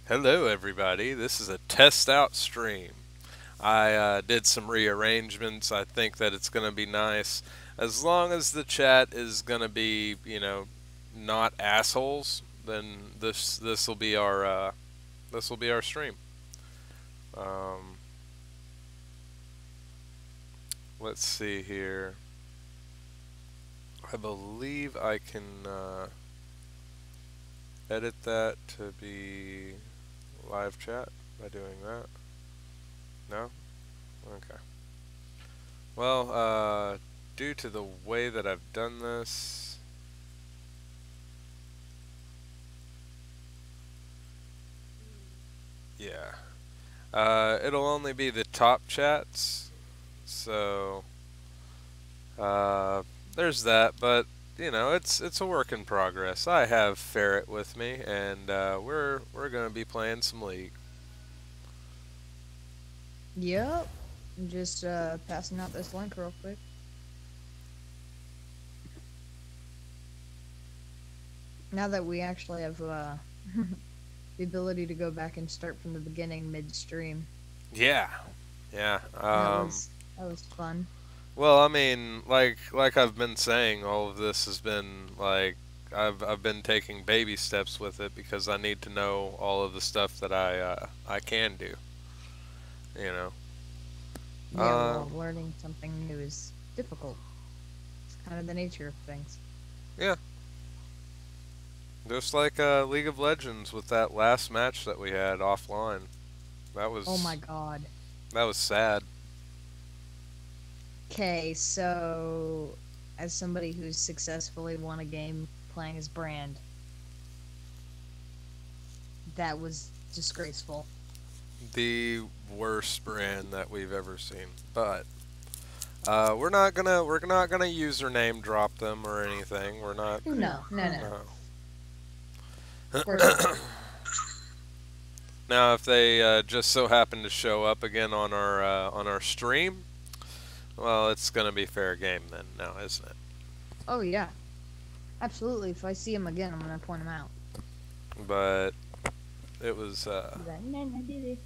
Hello, everybody. This is a test out stream. I did some rearrangements. I think that it's going to be nice as long as the chat is going to be, not assholes. Then this will be our stream. Um, let's see here. I believe I can edit that to be live chat by doing that. No? Okay. Well, due to the way that I've done this, yeah, it'll only be the top chats, so there's that. But it's a work in progress. I have Ferret with me, and we're gonna be playing some League. Yep. I'm just passing out this link real quick. Now that we actually have the ability to go back and start from the beginning midstream. Yeah, yeah. That was fun. Well, I mean, like I've been saying, all of this has been like I've been taking baby steps with it because I need to know all of the stuff that I can do. You know. Yeah, well, learning something new is difficult. It's kind of the nature of things. Yeah. Just like League of Legends with that last match that we had offline. That was Oh my god. that was sad. Okay, so as somebody who's successfully won a game playing as Brand, that was disgraceful. The worst brand that we've ever seen. But we're not gonna username drop them or anything. We're not. No. Now, if they just so happen to show up again on our stream, well, it's gonna be fair game then, now, isn't it? Oh yeah, absolutely. If I see him again, I'm gonna point him out. But it was it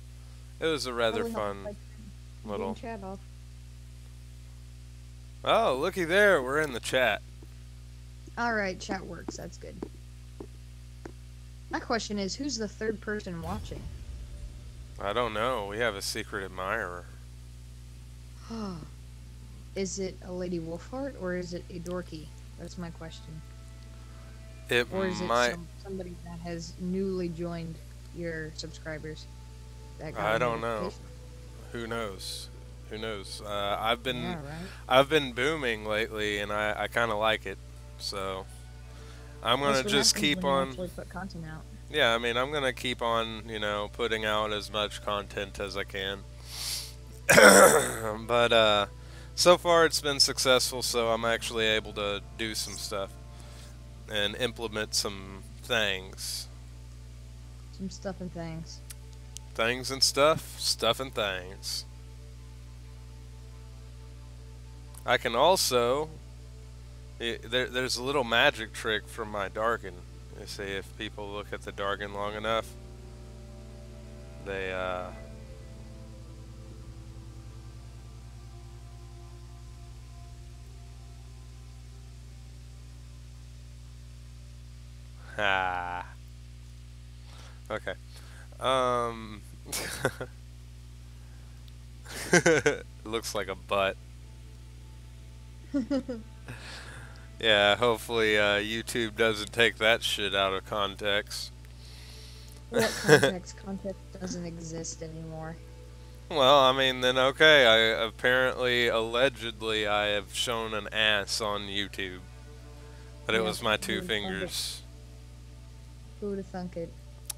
was a rather fun little. Chat off. Oh, looky there, we're in the chat. All right, chat works. That's good. My question is, who's the third person watching? I don't know. We have a secret admirer. Is it a Lady Wolfheart or is it a Dorky? That's my question. It Or is might. it somebody that has newly joined your subscribers? I don't know. Who knows? Who knows? I've been Yeah, right. I've been booming lately, and I kind of like it. So I'm gonna just keep on. Actually put content out. Yeah, I mean, I'm gonna keep on, putting out as much content as I can. But so far it's been successful, so I'm actually able to do some stuff and implement some things. Some stuff and things. Things and stuff and things. I can also. There's a little magic trick from my Dargun. You see, if people look at the Dargun long enough, they ha. Okay. Um. Looks like a butt. Yeah, hopefully YouTube doesn't take that shit out of context. What context? Context doesn't exist anymore. Well, I mean, then okay. Allegedly, I have shown an ass on YouTube, but it Yeah, was my who two would've thunk it? fingers. Who would have thunk it?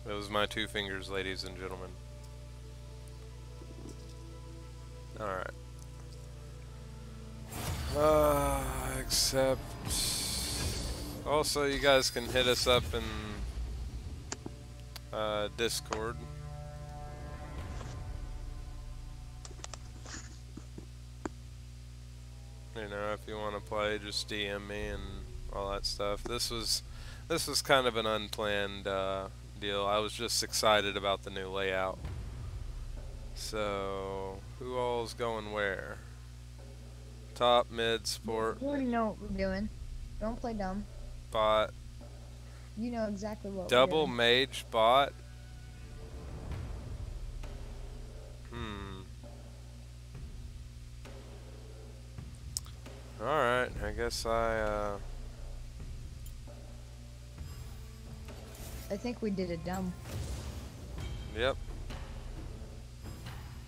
It was my two fingers, ladies and gentlemen. All right. Except. Also, you guys can hit us up in Discord. If you want to play, just DM me and all that stuff. This was kind of an unplanned deal. I was just excited about the new layout. So, who all's going where? Top, mid, support, You already know what we're doing. Don't play dumb. bot. You know exactly what we're Double doing. mage bot? Hmm. Alright, I guess I think we did it dumb. Yep.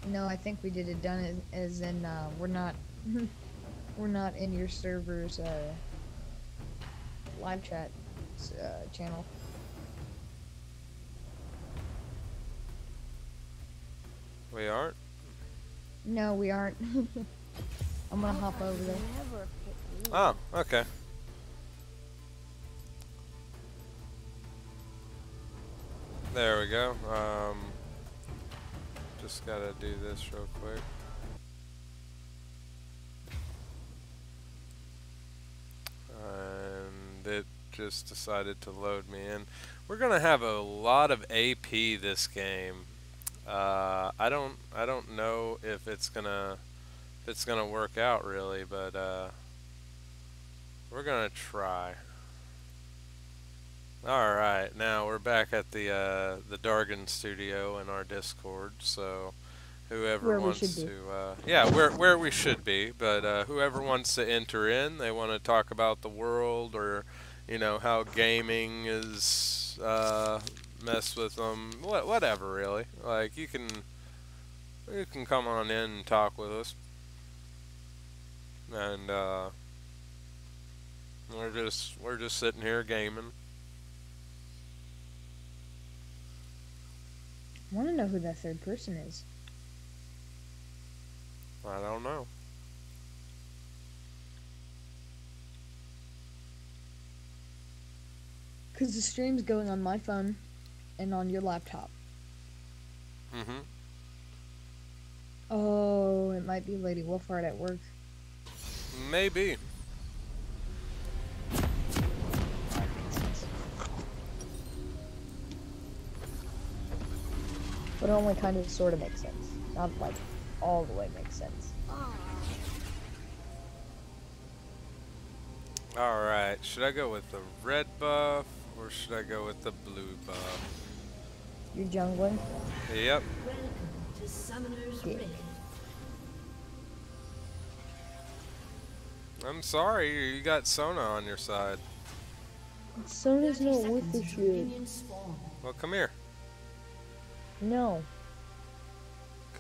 No, I think we did it done as in we're not we're not in your server's live chat channel. We aren't? No, we aren't. I'm gonna hop over there. Oh, okay. There we go. Just gotta do this real quick. And it just decided to load me in. We're gonna have a lot of AP this game. I don't know if it's gonna work out really, but we're gonna try. All right, now we're back at the Dargun studio in our Discord. So whoever Where we wants should be. to, yeah, where we should be. But whoever wants to enter in, they want to talk about the world or, you know, how gaming is mess with them. Whatever, really. Like you can come on in and talk with us, and we're just sitting here gaming. I want to know who that third person is. I don't know. Because the stream's going on my phone and on your laptop. Mm-hmm. Oh, it might be Lady Wolfhard at work. Maybe. But it only kind of sort of makes sense. Not like all the way makes sense. Alright, should I go with the red buff or should I go with the blue buff? You're jungling? Yep. Welcome to Summoner's Yeah. Rift. I'm sorry, you got Sona on your side. Sona's 30 not worth seconds the until shit. minions spawn. Well, come here. No.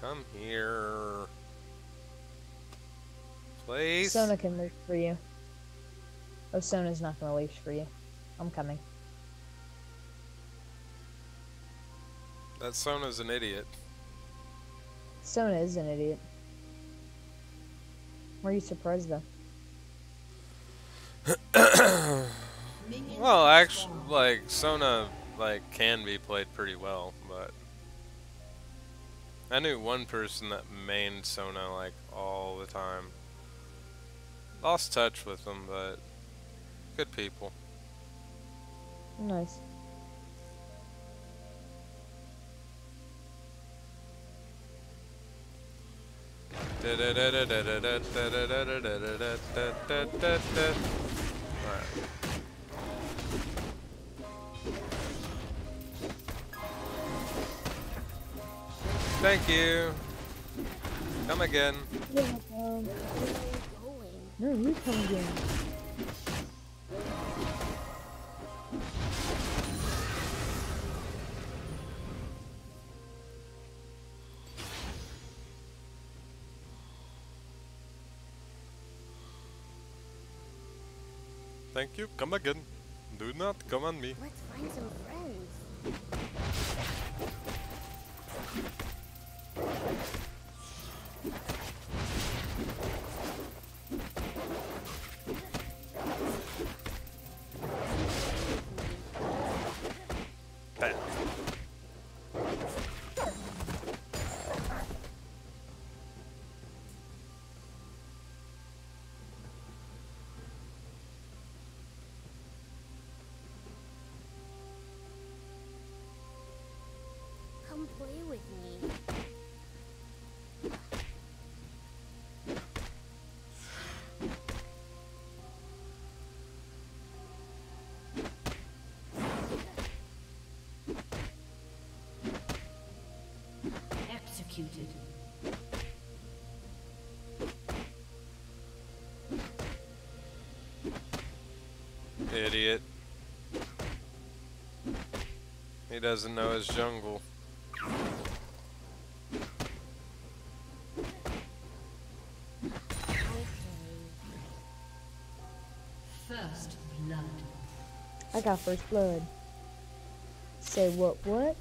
Come here. Please. Sona can leash for you. Oh, Sona's not gonna leash for you. I'm coming. That Sona's an idiot. Sona is an idiot. Why are you surprised though? Minions Well, have actually, spawned. like, Sona, like, can be played pretty well, but I knew one person that mained Sona, like, all the time. Lost touch with them, but good people. Nice. Alright. Thank you. Come again. No, you come again. Thank you. Come again. Do not come on me. Let's find some friends. Bam. executed. Idiot. He doesn't know his jungle. First blood. I got first blood. Say what?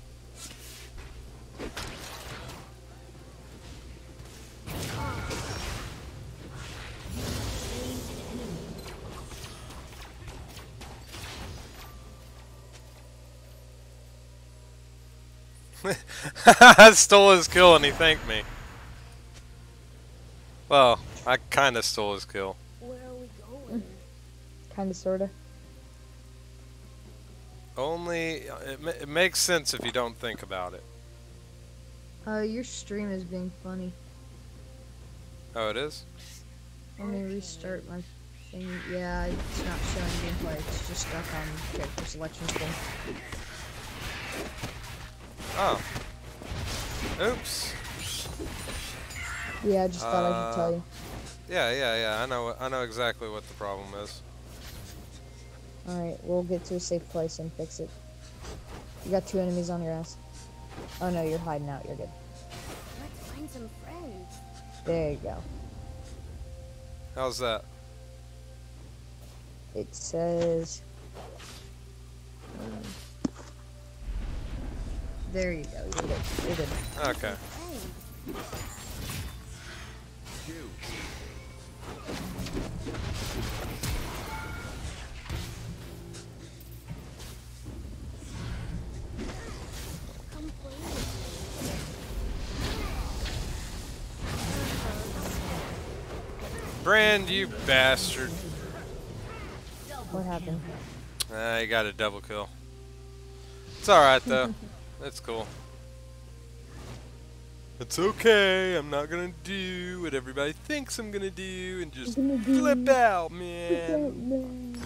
I stole his kill and he thanked me. Well, I kinda stole his kill. Where are we going? Kinda, sorta. Only, it makes sense if you don't think about it. Your stream is being funny. Oh, it is? Let me restart my thing. Yeah, it's not showing gameplay. It's just stuck on character selection screen. Oh. Oops. Yeah, I just thought I should tell you. Yeah. I know exactly what the problem is. Alright, we'll get to a safe place and fix it. You got 2 enemies on your ass. Oh no, you're hiding out. You're good. Let's find some friends. There you go. How's that? It says... there you go. You're good. You're good. Okay. Come play. Brand, you bastard. What happened? You got a double kill. It's alright though. That's cool. It's okay. I'm not gonna do what everybody thinks I'm gonna do and just flip out, man.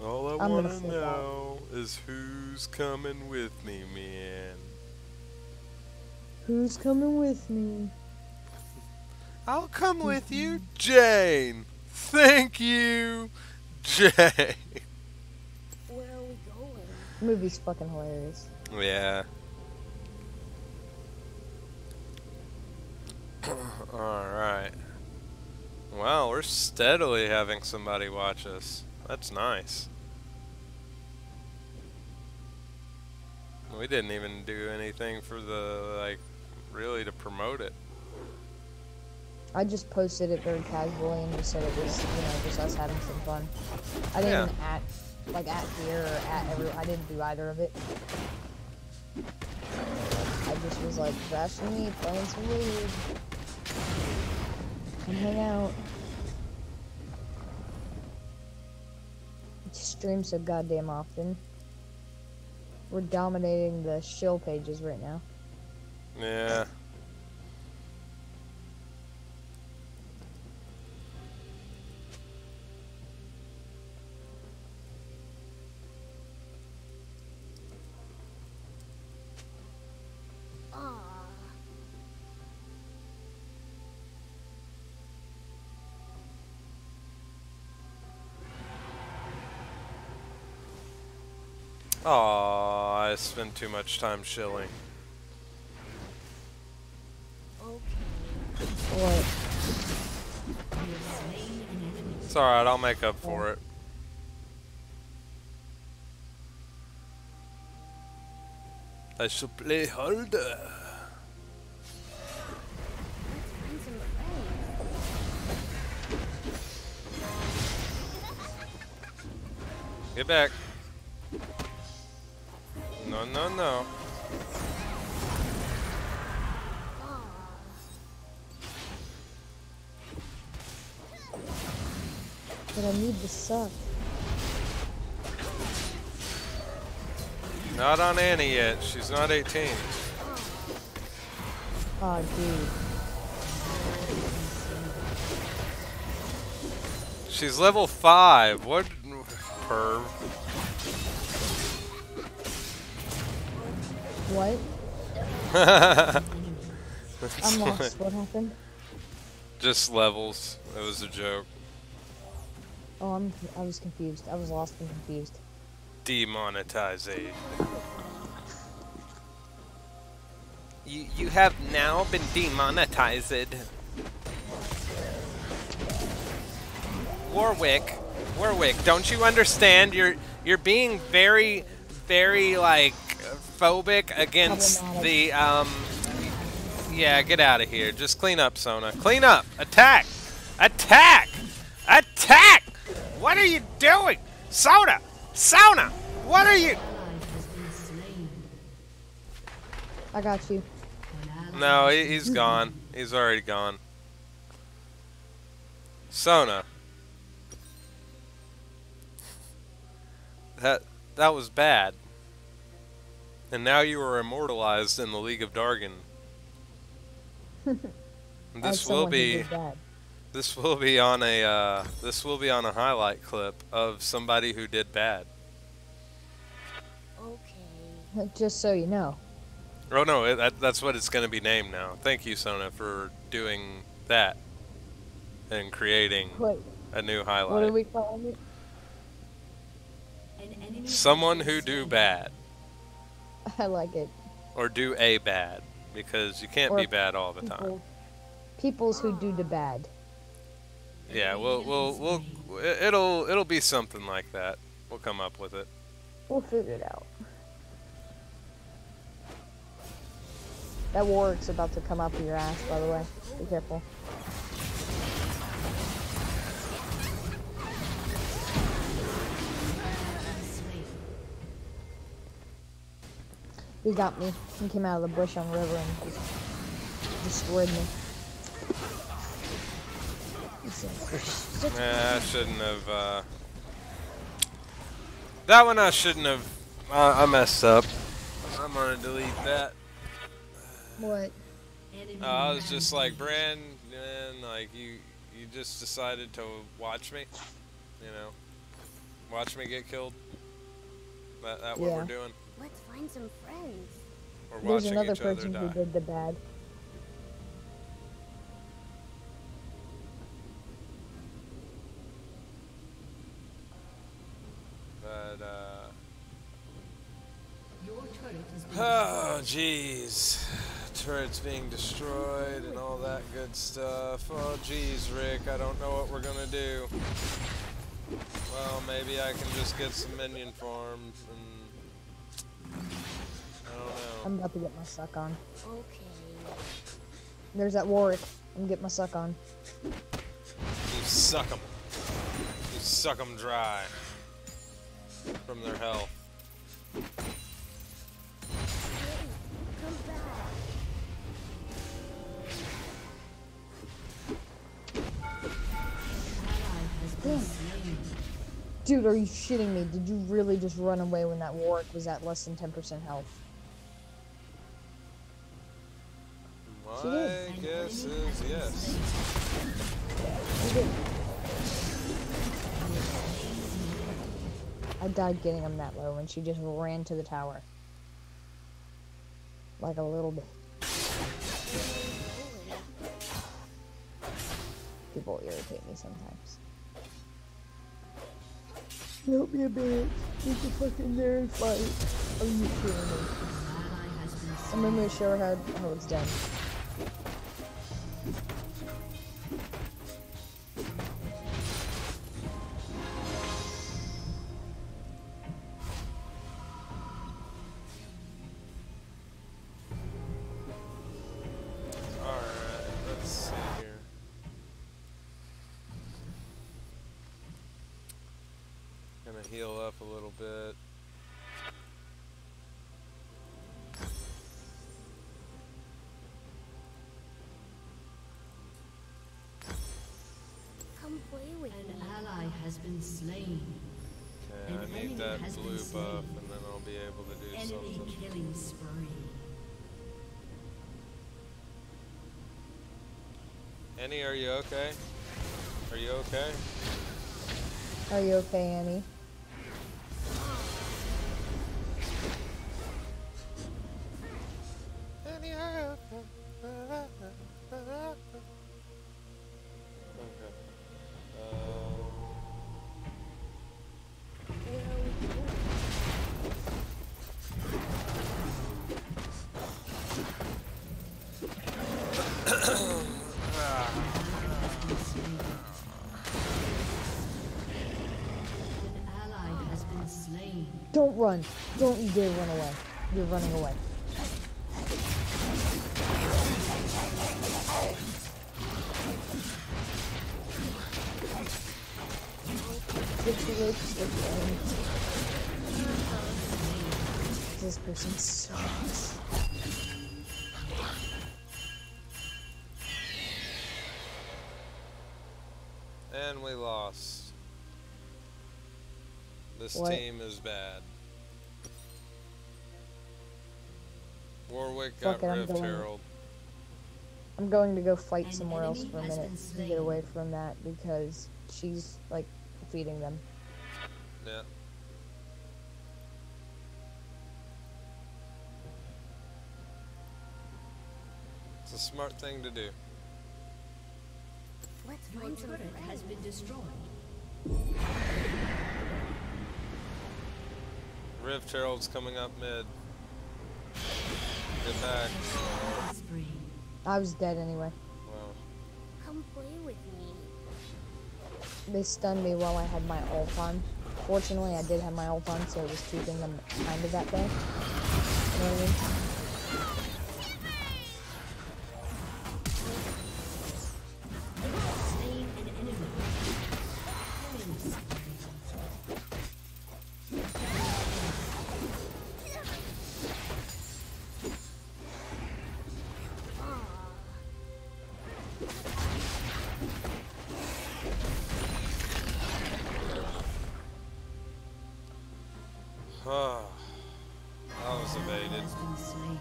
All I I'm gonna wanna flip know is who's coming with me, man. Who's coming with me? I'll come with you, Jane. Thank you, Jane. Where are we going? The movie's fucking hilarious. Yeah. Alright. Wow, we're steadily having somebody watch us. That's nice. We didn't even do anything for the, like, really to promote it. I just posted it very casually and just said it was, just us having some fun. I didn't even at here or at every. I didn't do either of it. I just was like, Vash and me playing some weird. Come hang out. I stream so goddamn often. We're dominating the shill pages right now. Yeah. Aw, I spend too much time shilling. What? It's alright, I'll make up for it. I shall play harder. Let's find some friends. Get back. No, no, no. But I need the suck. Not on Annie yet. She's not 18. Oh, dude. She's level 5. What perv? What? That's I'm funny. lost. What happened? Just levels. It was a joke. Oh, I was confused. I was lost and confused. Demonetization. You have now been demonetized. Warwick, don't you understand? You're being very, very like phobic against the Yeah, get out of here. Just clean up, Sona. Clean up. Attack. Attack. Attack. What are you doing, Sona? Sona, what are you? I got you. No, he's gone. He's already gone. Sona. That was bad. And now you are immortalized in the League of Dargun. This will be on a highlight clip of somebody who did bad. Okay. Just so you know. Oh no, that's what it's going to be named now. Thank you, Sona, for doing that and creating a new highlight. What are we calling it? Someone who do bad. I like it. Or do a bad, because you can't be bad all the time. Peoples who do the bad. Yeah, it'll be something like that. We'll come up with it. We'll figure it out. That Warwick's about to come up your ass, by the way. Be careful. He got me. He came out of the bush on the river and just destroyed me. Yeah, I shouldn't have, that one I shouldn't have, I messed up. I'm gonna delete that. What? I was just like, Brandon, like, you just decided to watch me, you know, watch me get killed. That what we're doing? Let's find some friends. We're There's watching another each other person die. who did the bad. But, Your turret has been oh, jeez. Turret's being destroyed and all that good stuff. Oh, jeez, Rick, I don't know what we're gonna do. Well, maybe I can just get some minion farms and... I don't know. I'm about to get my suck on. Okay. There's that Warwick. I'm getting my suck on. You suck them. You suck them dry. From their health. Hey, come back. Dude, are you shitting me? Did you really just run away when that Warwick was at less than 10% health? My guess is yes. I died getting him that low and she just ran to the tower. Like a little bit. People irritate me sometimes. Don't be a bitch. Just a fucking there and fight. Are you kidding me? I'm gonna show her how it's done. Alright, let's see here. Gonna heal up a little bit. Come play with me. An ally has been slain. Okay, I An need enemy that has been blue slain. buff and then I'll be able to do Enemy something. killing spree. Annie, are you okay? Are you okay? Are you okay, Annie? Annie, An ally has been slain. Don't run. Don't you dare run away. You're running away. This person sucks. And we lost. This What? team is bad. Warwick got Fuck it, I'm Rift going. Herald. I'm going to go fight An somewhere else enemy for a has minute been and get slain. away from that because she's like defeating them. Yeah. It's a smart thing to do. Let's Your find some turret friends. has been destroyed. Rift Herald's coming up mid. Get back. Spree. I was dead anyway. Well, Come play with me. They stunned me while I had my ult on. Fortunately, I did have my ult on, so it was keeping them kind of at bay. You know what I mean? Slain an enemy. Killing spree. that was evaded. Has been slain.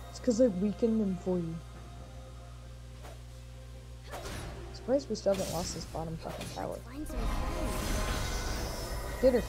It's because I weakened them for you. Surprised we still haven't lost this bottom fucking tower. Find some friends. Get her.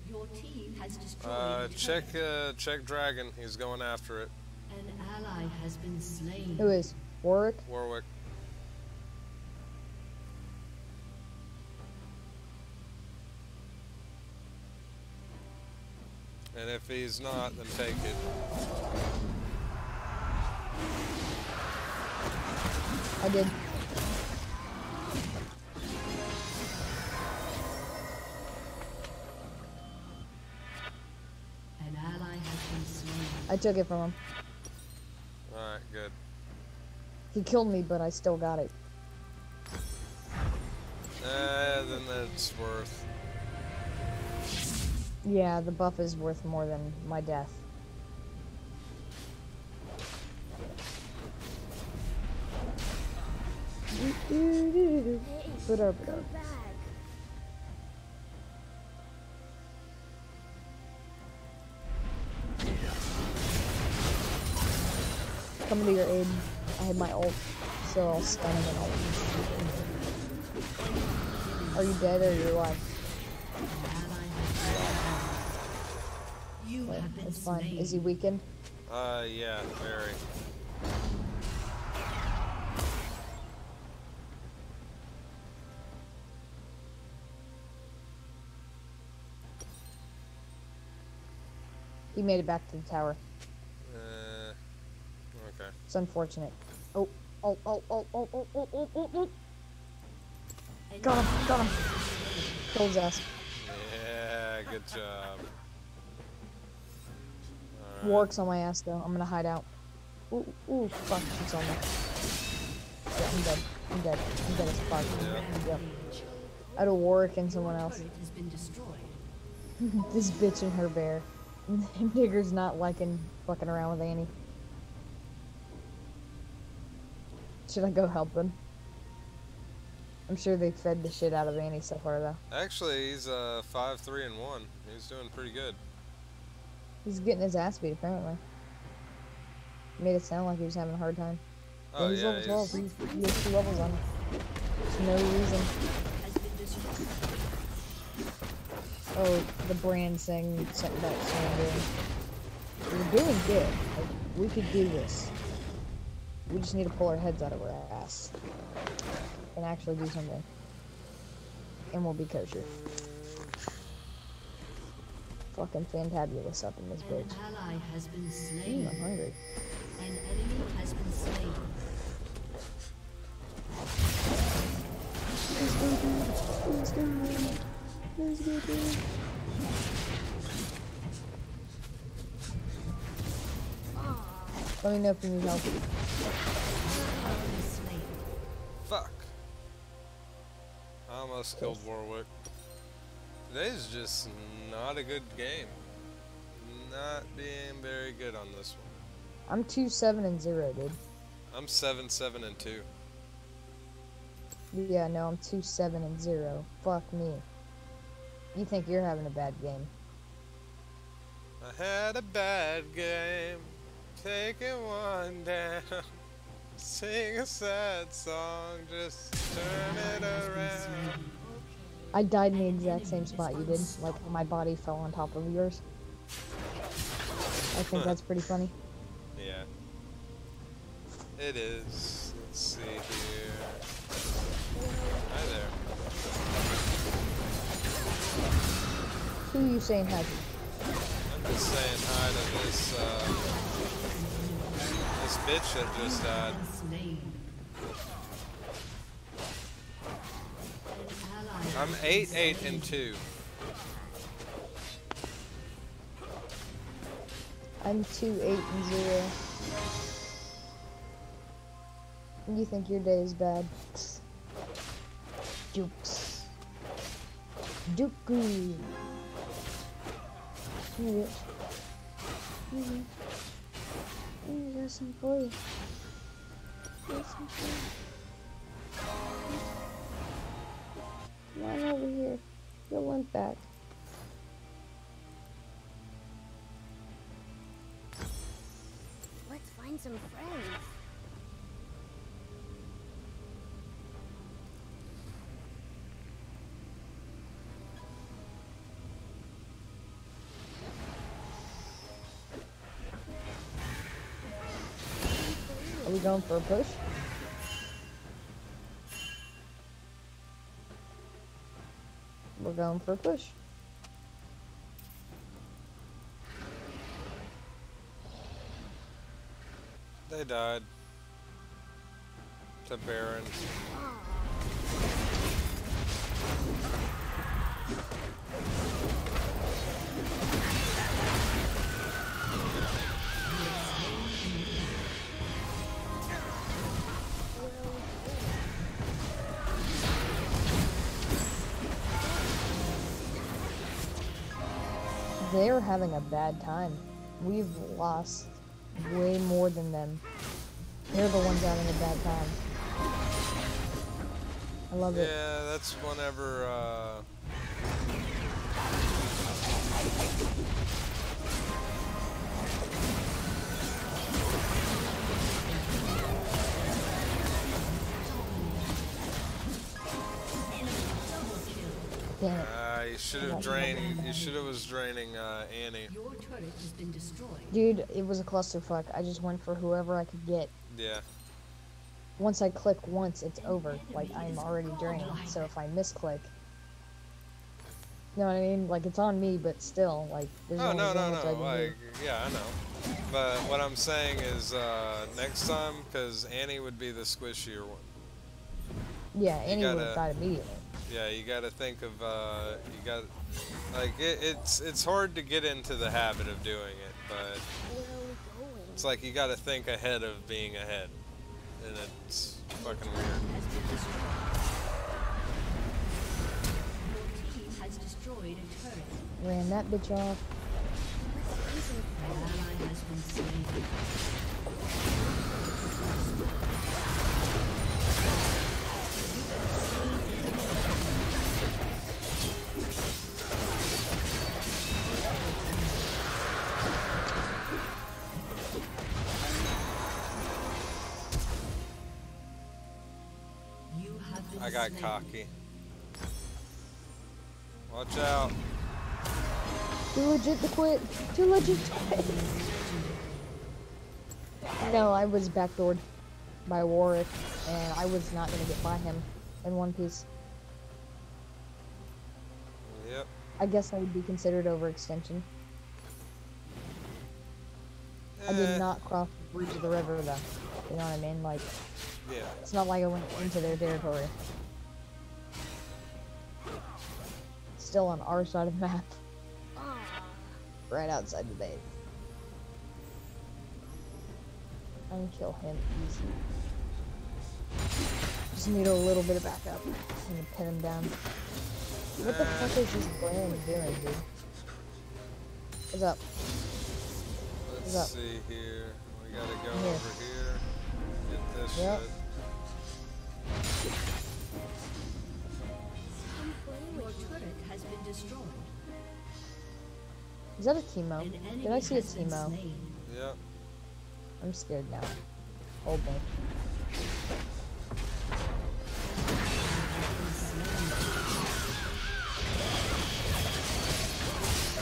Your team has destroyed a Check, turret. check Dragon. He's going after it. An ally has been slain. Who is? Warwick? Warwick. And if he's not, then take it. I did. An ally has been slain. I took it from him. Alright, good. He killed me, but I still got it. Then that's worth. Yeah, the buff is worth more than my death. Hey, Ba-da-ba-da. come back. Coming to your aid. I had my ult, so I'll stun him and ult. Are you dead or are you alive? An ally has been slain. You Wait, have been it's fine. slain. Is he weakened? Yeah, very. He made it back to the tower. Okay. It's unfortunate. Oh, oh, oh, oh, oh, oh, oh, oh, oh, oh. Got him, got him. Killed his ass. Yeah, good job. Alright. Warwick's on my ass though. I'm gonna hide out. Ooh, ooh, fuck, she's on me. Yeah, I'm dead. I'm dead. I'm dead as fuck. Yeah. Yep. Out of Warwick and someone else. Turret has been destroyed. This bitch and her bear. Nigger's not liking fucking around with Annie. Should I go help them? I'm sure they fed the shit out of Annie so far, though. Actually, he's 5-3-1. He's doing pretty good. He's getting his ass beat, apparently. Made it sound like he was having a hard time. Oh He's yeah, level 12. he's, He has 2 levels on him. There's no reason. Has been destroyed. Oh, the brand saying something about Sandra. We're doing good. Like, we could do this. We just need to pull our heads out of our ass. And actually do something. And we'll be kosher. Fucking fantabulous up in this An bitch. ally has been slain. I'm hungry. An enemy has been slain. Let's go, dude. Let's go, man. Let's go, dude. Let me know if you need help. Slain. fuck. I almost killed Warwick. Today's just not a good game. Not being very good on this one. I'm 2-7-0, dude. I'm 7-7-2. Yeah, no, I'm 2-7-0. Fuck me. You think you're having a bad game? I had a bad game. Take it one down. Sing a sad song. Just turn it around. I died in the exact same spot you did. Like, my body fell on top of yours. I think that's pretty funny. Yeah. It is. Let's see here. Hi there. Who are you saying hi to? I'm just saying hi to this bitch that just died. Slain. An ally I'm 8-8-2. I'm 2-8-0. You think your day is bad? Jukes. Dooku. Come here, bitch. Come here. I got some for you. Got some for you. Come on over here. You'll limp back. Let's find some friends. Are we going for a push? We're going for a push. They died. To Baron. They're having a bad time. We've lost way more than them. They're the ones having a bad time. I love it. Yeah, that's whenever, Damn it. you should have drained, you should have was draining, Annie. Your turret has been destroyed. Dude, it was a clusterfuck. I just went for whoever I could get. Yeah. Once I click once, it's over. Like, I'm already drained. So if I misclick... You know what I mean? Like, it's on me, but still, like, there's Oh, only no, so no, much I no, can like, yeah, I know. But what I'm saying is, next time, because Annie would be the squishier one. do. Yeah, Annie would gotta- have died immediately. Yeah, you gotta think of, you got, like, it's hard to get into the habit of doing it, but Where are we going? It's like you gotta think ahead of being ahead. And it's fucking weird. Has been destroyed. Your team has destroyed a turret. Ran that bitch off. An ally has been slain. You have been I got slain. cocky. Watch out. Too legit to quit. Too legit to quit. No, I was backdoored by Warwick, and I was not gonna get by him in one piece. Yep. I guess that would be considered overextension. I did not cross the bridge of the river, though. You know what I mean? Like, Yeah. it's not like I went into their territory. Still on our side of the map. Right outside the base. I can kill him easy. Just need a little bit of backup and pin him down. What the fuck is this brand doing, dude? What's up? Let's up? see here. We gotta go Here. over here. Get this Yep. shit. Your turret has been destroyed. Is that a Teemo? An enemy Did I see a has been Teemo? slain. Yep. I'm scared now. Hold me.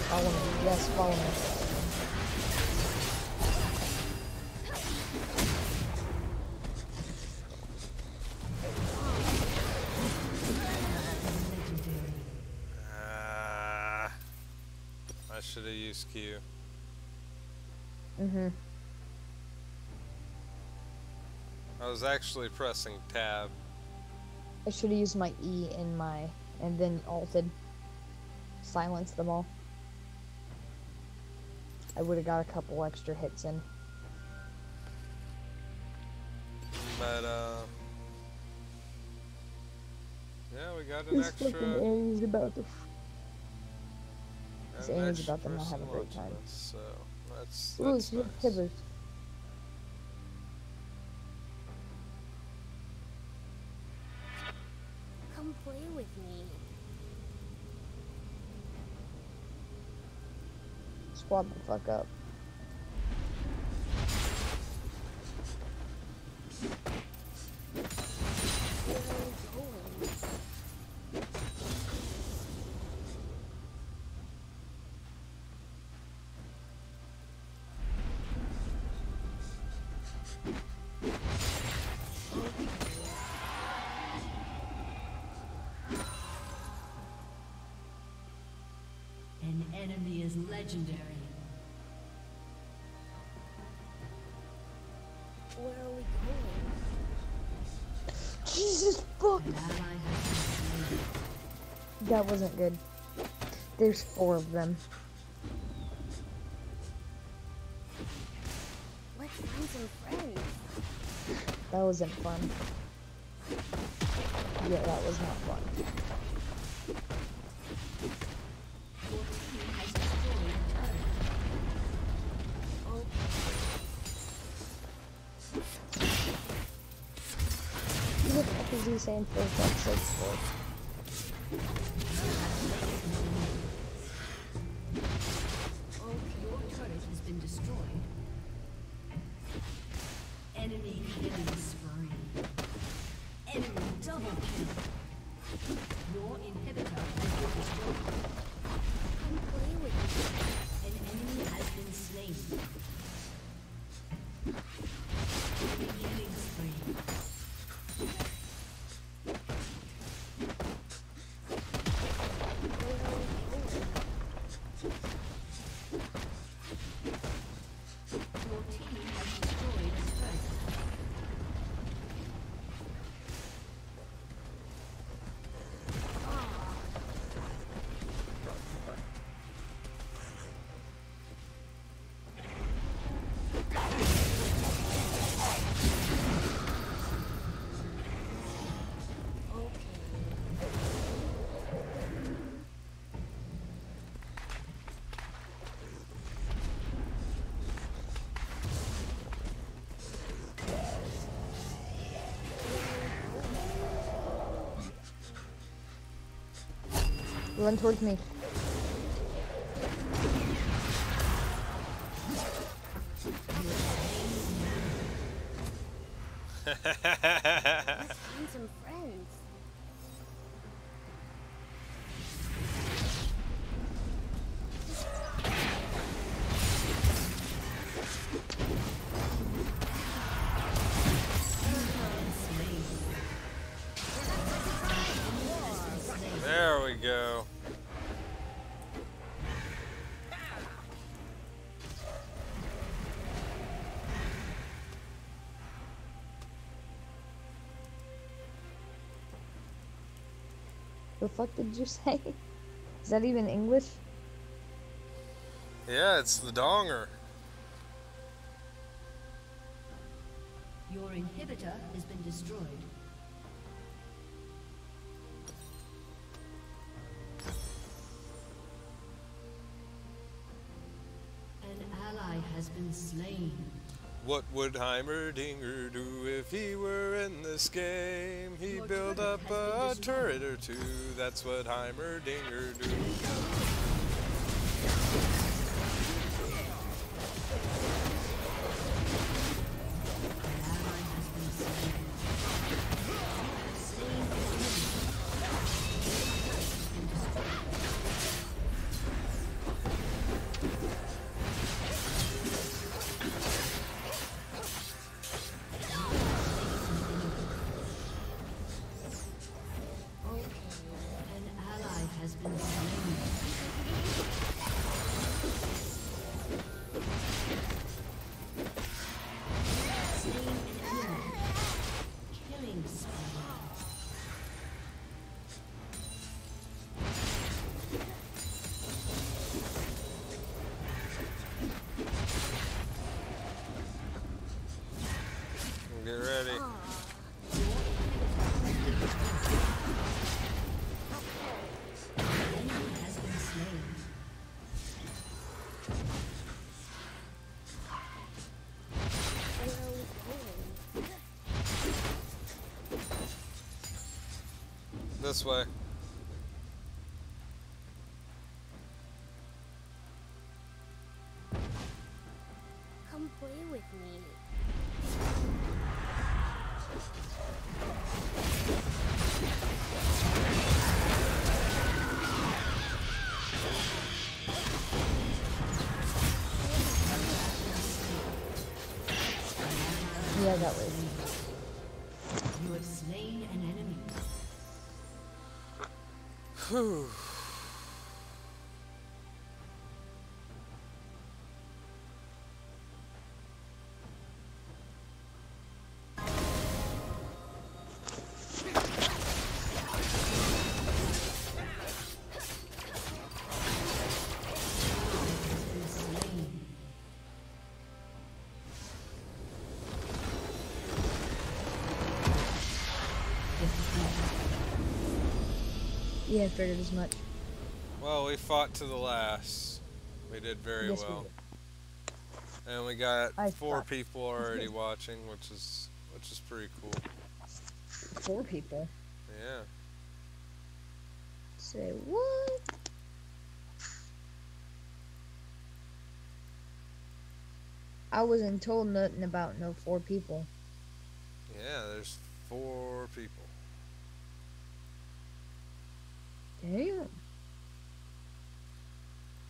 Follow me. Yes, follow me. I should have used Q. Mm-hmm. I was actually pressing tab. I should have used my E in my... and then ulted. Silence them all. I would have got a couple extra hits in. But, yeah, we got an This fucking extra. Annie's about to... an Annie's extra about to not have a person great time. watching us, so that's Ooh, nice. she has Tibbers. Come play with me. Squad the fuck up. Where are we going? An enemy is legendary. Where are we going? Jesus fuck! An ally has been slain. That wasn't good. There's 4 of them. Let's find some friends. That wasn't fun. Yeah, that was not fun. Your team has destroyed a turret. Oh, Who the fuck is he saying for fuck's sake for? Your turret has been destroyed. Enemy killing spree. Enemy double kill. Your inhibitor has been destroyed. come play with me. An enemy has been slain. Enemy killing spree. Run towards me. Find some friends. There we go. The fuck did you say? Is that even English? Yeah, it's the donger. Your inhibitor has been destroyed. An ally has been slain. What would Heimerdinger do if he were in this game? He'd build up a turret or two. That's what Heimerdinger do. An ally has been slain. An ally has been slain. Slain an enemy. Killing spree. Get ready. Enemy has been slain. Where are we going? This way. Come play with me. Yeah, that way. You have slain an enemy. Whew. Been slain. Yeah, I figured as much. Well, we fought to the last. We did very Yes, we well. did. And we got I 4 thought- people already watching, which is pretty cool. 4 people. Yeah. Say what? I wasn't told nothing about no 4 people. Yeah, there's 4 people. Damn.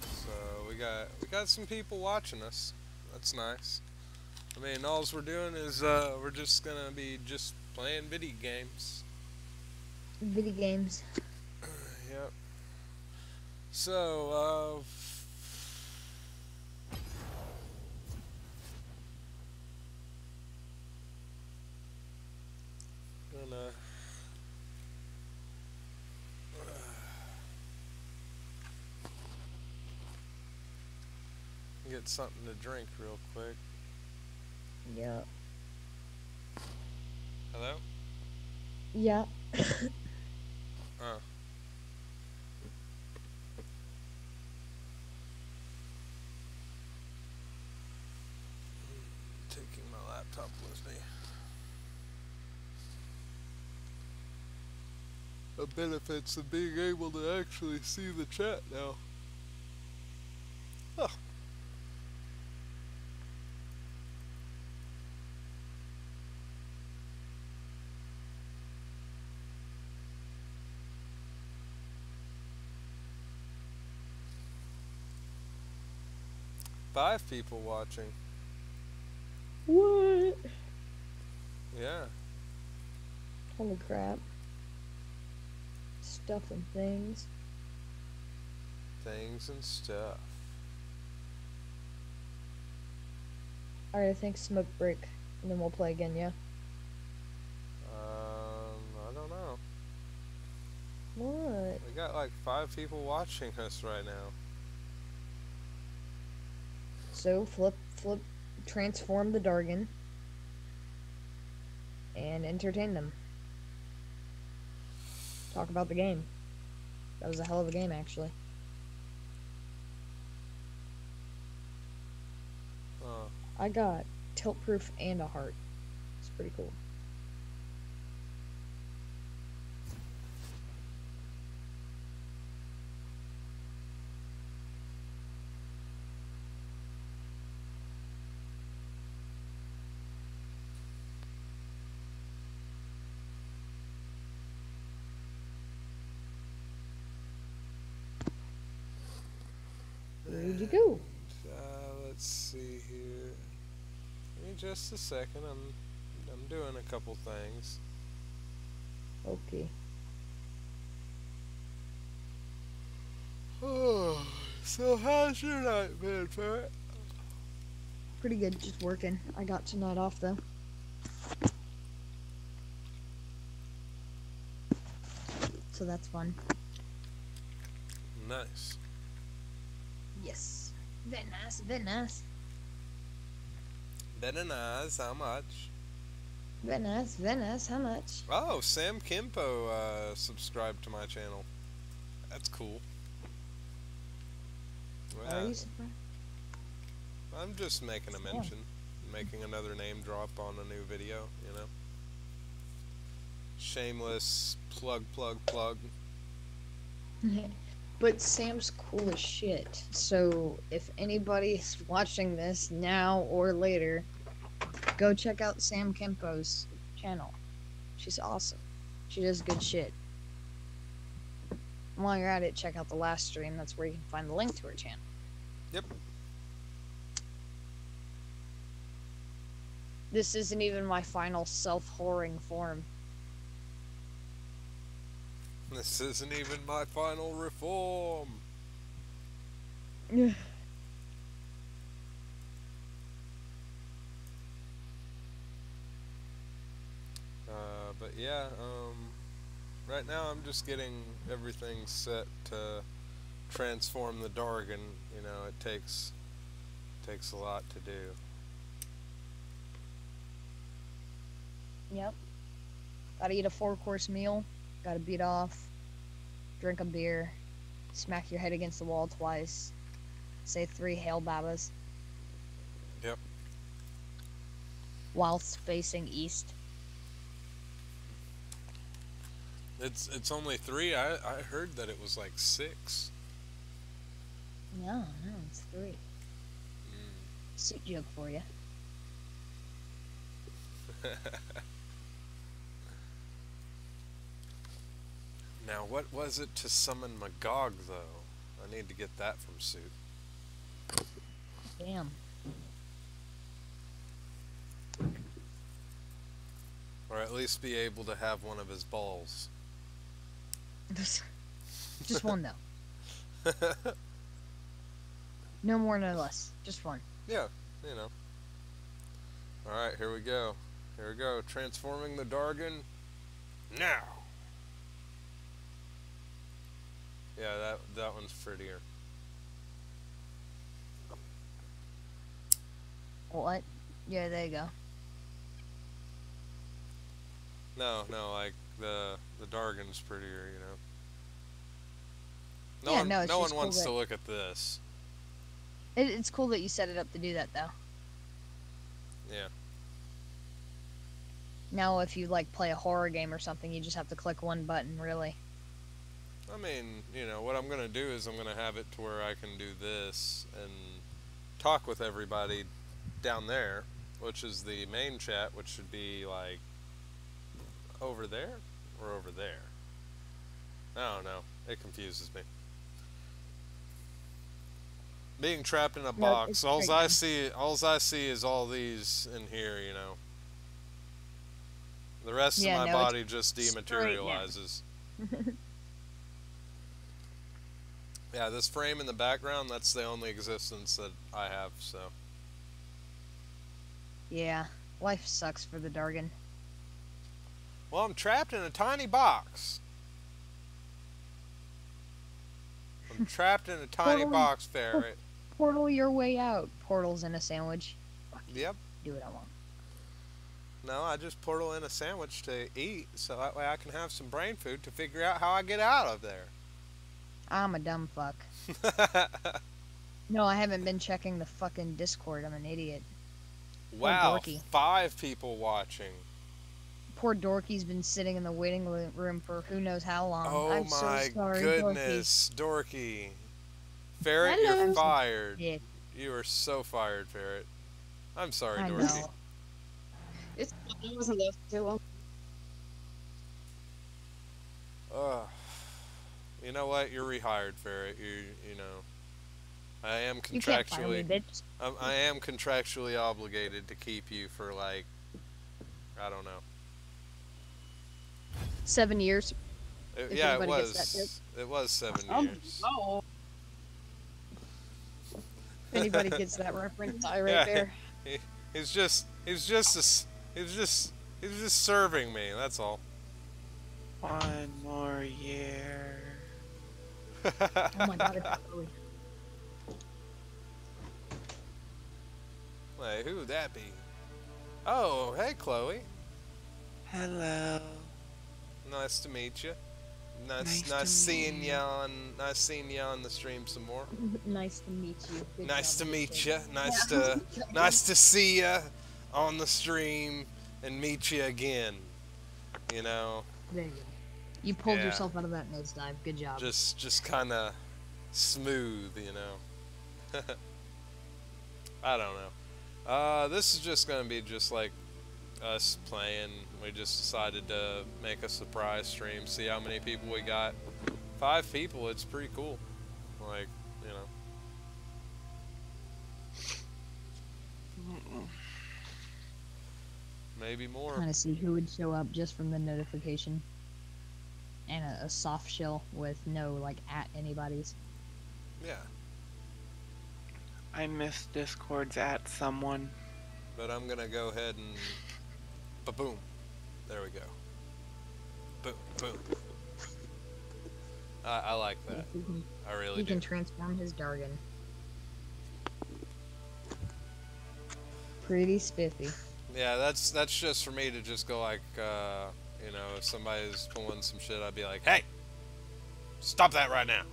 So we got some people watching us. That's nice. I mean, all we're doing is we're just gonna be just playing video games. Video games. Yep. So gonna get something to drink real quick. Yeah. Hello? Yeah. Oh. Taking my laptop with me. benefits of being able to actually see the chat now. Huh. 5 people watching. What? Yeah. Holy crap. Stuff and things. Things and stuff. Alright, I think smoke break. And then we'll play again, yeah? I don't know. What? We got like 5 people watching us right now. So, transform the Dargun. And entertain them. Talk about the game. That was a hell of a game, actually. I got tilt proof and a heart. It's pretty cool. Where'd you go? Let's see here. Give me just a second. I'm doing a couple things. Okay. Oh, so how's your night been, Pat? Pretty good, just working. I got tonight off, though. So that's fun. Nice. Yes. Very nice, very nice. Very nice. How much? Very nice, very nice. How much? Oh, Sam Kimpo subscribed to my channel. That's cool. Are you surprised? I'm just making a mention. Making another name drop on a new video, you know? Shameless plug. But Sam's cool as shit. So if anybody's watching this now or later, go check out Sam Kempo's channel. She's awesome. She does good shit. And while you're at it, check out the last stream. That's where you can find the link to her channel. Yep. This isn't even my final self-whoring form. This isn't even my final reform. But yeah, right now I'm just getting everything set to transform the Dargun. You know, it takes a lot to do. Yep. Gotta eat a 4-course meal. Gotta beat off. Drink a beer. Smack your head against the wall twice. Say 3 Hail Babas. Yep. Whilst facing east. It's only 3. I heard that it was like 6. No, it's 3. Sick joke for you. Now, what was it to summon Magog, though? I need to get that from Suit. Damn. Or at least be able to have one of his balls. Just one, though. No more, no less. Just one. Yeah, you know. Alright, here we go. Here we go. Transforming the Dargun. Now! Yeah, that one's prettier. What? Yeah, there you go. No, like the Dargun's prettier, you know. No one wants to look at this. It's cool that you set it up to do that, though. Yeah. Now, if you, like, play a horror game or something, you just have to click one button, really. I mean, you know, what I'm gonna do is I'm gonna have it to where I can do this and talk with everybody down there, which is the main chat, which should be like over there or over there. I don't know. It confuses me. Being trapped in a No, box, it's alls straight I down. see, alls I see is all these in here. You know, the rest of Yeah, my no, body just straight down. dematerializes. Yeah, this frame in the background, that's the only existence that I have, so. Yeah, life sucks for the Dargun. Well, I'm trapped in a tiny box. I'm trapped in a tiny Portal- box, ferret. Portal your way out. Portals in a sandwich. Yep. Do what I want. No, I just portal in a sandwich to eat, so that way I can have some brain food to figure out how I get out of there. I'm a dumb fuck. No, I haven't been checking the fucking Discord. I'm an idiot. Wow, dorky. 5 people watching. Poor Dorky's been sitting in the waiting room for who knows how long. Oh I'm my so sorry, goodness, Dorky. Ferret, Hello. you're fired. Dorky. Yeah, You are so fired, Ferret. I'm sorry, I Dorky. know. It's I wasn't there for too long. Ugh. You know what? You're rehired, Ferret. You know, I am You can't fire me, contractually bitch. I am contractually obligated to keep you for like I don't know. 7 years. Yeah, it anybody gets that was. It was 7 years. Oh, If anybody gets that reference, I right Yeah. there. He's just serving me. That's all. 1 more year. Oh my god, it's Chloe. Wait, who would that be? Oh, hey, Chloe. Hello. Nice to meet you. Nice Nice to seeing meet you on. Nice seeing you on the stream some more. Nice to meet you. Good Nice to job, meet bitch. you. Nice to see you on the stream and meet you again. You know, There you go. You pulled Yeah. yourself out of that nosedive. Good job. just kind of smooth. You know. I don't know. This is just gonna be just like us playing. We just decided to make a surprise stream, see how many people we got. 5 people, it's pretty cool. Like, you know, maybe more. Trying to see who would show up just from the notification. And a soft shell with no, like, at anybody's. Yeah, I miss Discord's at someone. but I'm gonna go ahead and ba-boom. There we go. Boom, boom. I like that. I really He do. can transform his Dargun. Pretty spiffy. Yeah, that's just for me to just go like, you know, if somebody's pulling some shit, I'd be like, hey, stop that right now.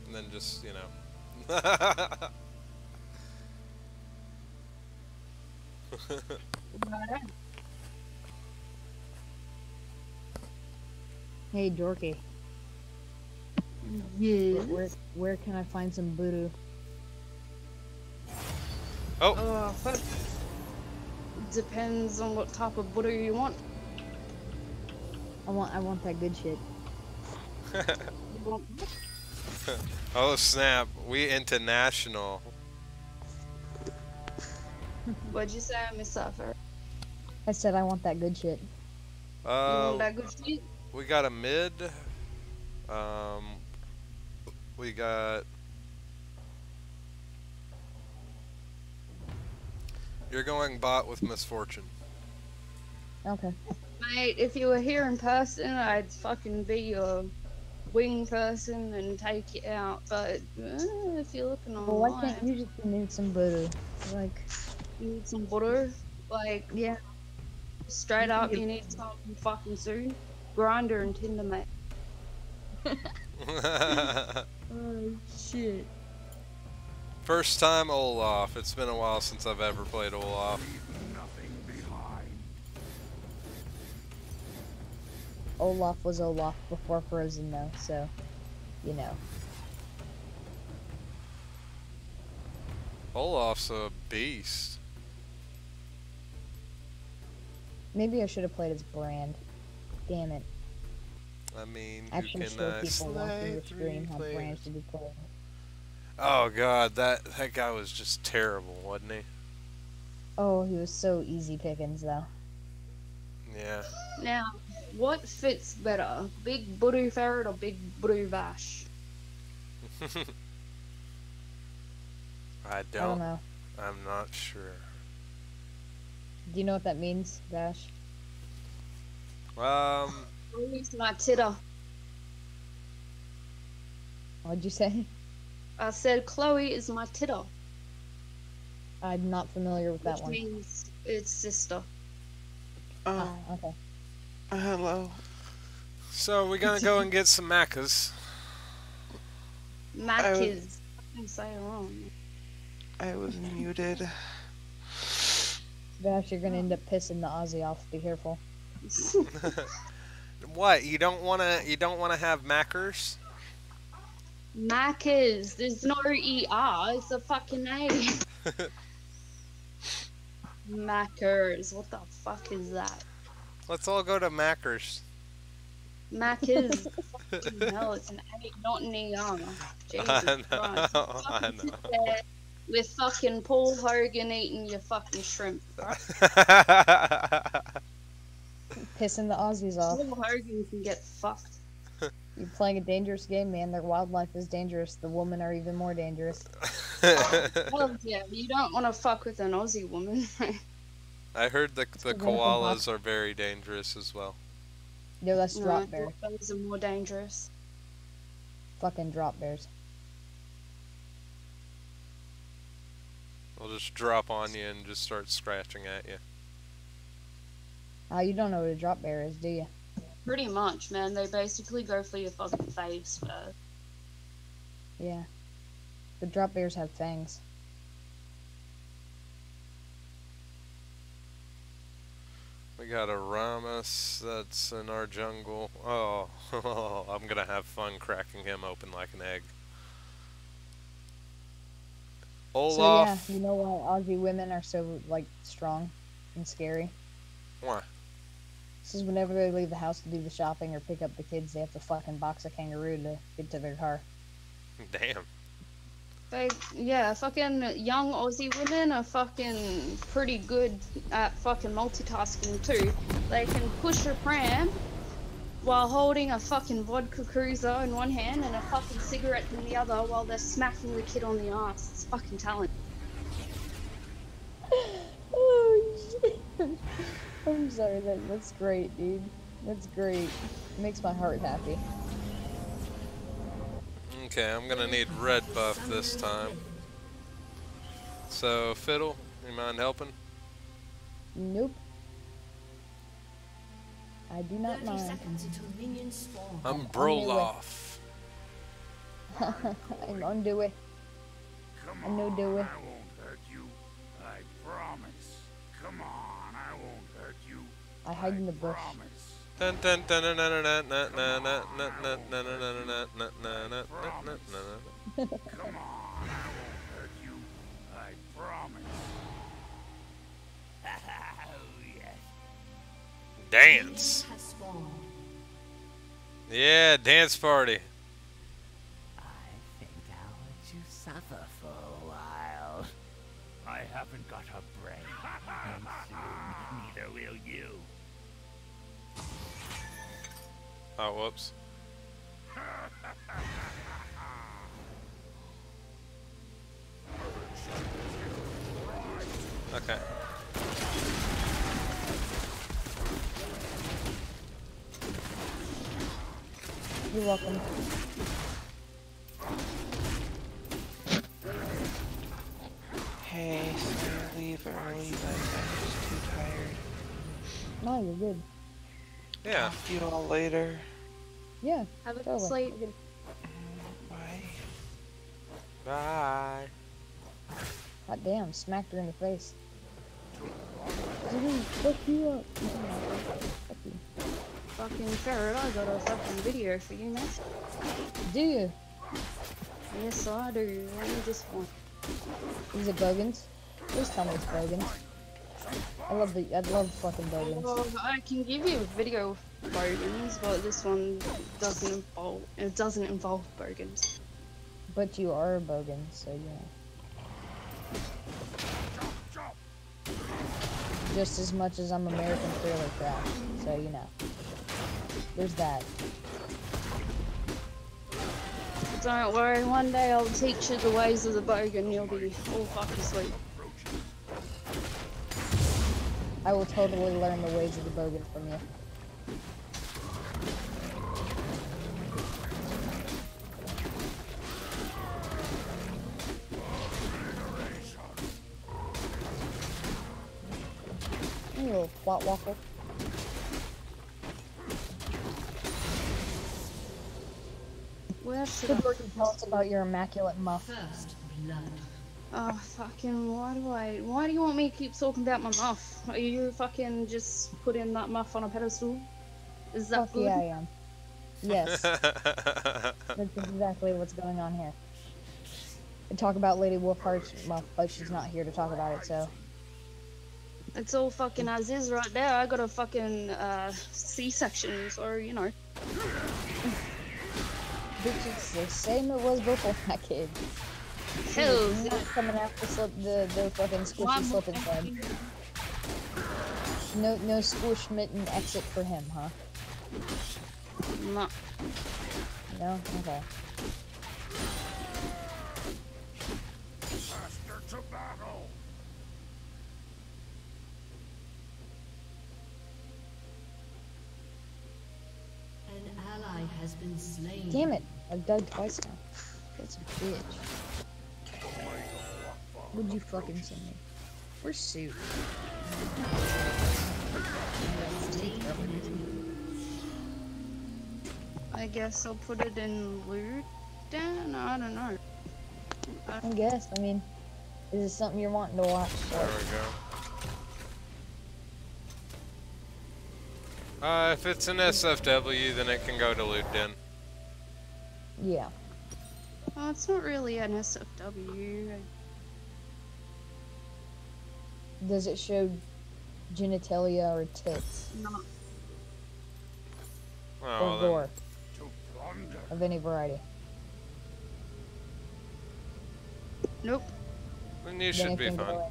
And then just, you know. Hey, Dorky. yeah. Where can I find some voodoo? Oh, But depends on what type of butter you want. I want that good shit. You want oh snap, we international. What'd you say, Miss Suffer? I said I want that good shit. You want Uh, that good shit? we got a mid. We got. You're going bot with misfortune. Okay. Mate, if you were here in person, I'd fucking be your wing person and take you out. But if you're looking Well, why online, can't you just need some voodoo? Like, you need some butter. Like, yeah. straight up, you need something fucking soon. Grinder and Tinder, mate. Oh shit. First time Olaf. It's been a while since I've ever played Olaf. Olaf was Olaf before Frozen, though, so, you know. Olaf's a beast. Maybe I should have played as Brand. Damn it. I mean, I you should can show people watching slay your three stream how Brand players. should be played. Oh god, that guy was just terrible, wasn't he? Oh, he was so easy pickings, though. Yeah. Now, what fits better, Big Blue Ferret or Big Blue Vash? I I don't don't. know. I'm not sure. Do you know what that means, Bash? Chloe's my titter. What'd you say? I said Chloe is my titter, I'm not familiar with that which one. means it's sister. Oh, Okay. hello. So we're gonna go and get some macas. Mac is. I can say it wrong. I was muted. Bash, you're gonna end up pissing the Aussie off. Be careful. What? You don't wanna have macers? Mac is. There's no ER. It's a fucking A. Mackers. What the fuck is that? Let's all go to macers. Mac is. Fucking hell, it's an A, not an ER. Jesus I know, Christ. You I fucking sit know. there with fucking Paul Hogan eating your fucking shrimp. Right? Pissing the Aussies off. Paul Hogan can get fucked. You're playing a dangerous game, man. Their wildlife is dangerous. The women are even more dangerous. Well, yeah, you don't want to fuck with an Aussie woman. I heard the They're koalas are very dangerous as well. Yo, that's No, drop bear. those are more dangerous. Fucking drop bears. They'll just drop on you and just start scratching at you. You don't know what a drop bear is, do you? Pretty much, man. They basically go for your fucking face first. Yeah. The drop bears have fangs. We got a Ramus that's in our jungle. Oh, I'm gonna have fun cracking him open like an egg. Olaf. So yeah, you know why Aussie women are so, like, strong and scary? Why? This is whenever they leave the house to do the shopping or pick up the kids, they have to fucking box a kangaroo to get to their car. Damn. Yeah, fucking young Aussie women are fucking pretty good at fucking multitasking too. They can push a pram while holding a fucking vodka cruiser in one hand and a fucking cigarette in the other while they're smacking the kid on the ass. It's fucking talent. Oh shit. I'm sorry, that's great, dude. That's great. It makes my heart happy. Okay, I'm gonna need red buff this time. So, Fiddle, you mind helping? Nope. I do not 30 mind. seconds until minions spawn. I'm on my way. Broloff. I'm on the way. I know the way. I won't hurt you. I promise. Come on, I won't hurt you. I hide in the bush. Promise. Dun dun dun dun dun dun dun dun dun dun dun dun dun dun dun. Come on, I won't hurt you. I promise. Oh, yes. Dance. Has spawned. Yeah, dance party. I think I'll let you suffer for a while. I haven't got a brain. And soon, neither will you. Oh, whoops. Okay. You're welcome. Hey, sorry to leave early, but I'm just too tired. No, you're good. Yeah. Talk to you all later. Yeah, Have a good totally. sleep. You're good. Bye. Bye. Hot damn, smacked her in the face. Dude, fuck you up. Fuck you. Fucking ferret, I got a fucking video for you, mate. Do you? Yes, I do. Let me just one. Is it Bogans? Please tell me it's Bogans. I love fucking Bogans. Well, I can give you a video of bogans, but this one doesn't involve bogans. But you are a Bogan, so yeah. Just as much as I'm American Trailer Crash, so you know. There's that. Don't worry, one day I'll teach you the ways of the bogan, you'll be all fucking sweet. I will totally learn the ways of the Bogan from you. You little twat waffle. Where should Good I... work and tell us about your immaculate muff. First blood. Oh, fucking, why do you want me to keep talking about my muff? Are you fucking just putting that muff on a pedestal? Is that Fuck good? yeah, I am. Yes, that's exactly what's going on here. We talk about Lady Wolfheart's muff, but she's not here to talk about it, so. It's all fucking as is right there. I got a fucking C-section, so you know. Bitch, it's the same it was before I kid. Hell, Not coming after the fucking squishy slip and slide. No squish mitten exit for him, huh? no. No? Okay. Faster to battle. An ally has been slain. Damn it! I've dug twice now. That's a bitch. What'd you fucking send me? Where's Sue? I guess I'll put it in loot then? I don't know. I guess. I mean, is this something you're wanting to watch? There we go. If it's an SFW, then it can go to loot den. Yeah. Oh, it's not really an SFW. Does it show genitalia or tits No. Oh, or well, gore To plunder. of any variety? Nope. then you Then should it be can fine. go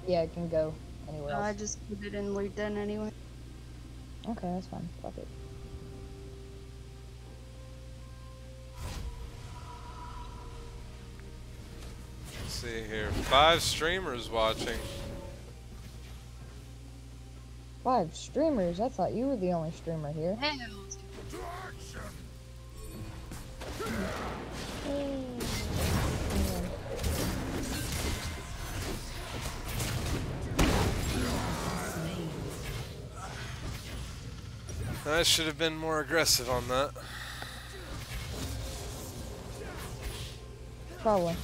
in. Yeah, it can go anywhere I else. just put it in loot then anyway. Okay, that's fine. Fuck it. Let's see here. 5 streamers watching. 5 streamers? I thought you were the only streamer here. Hell. To action. I should have been more aggressive on that. Probably.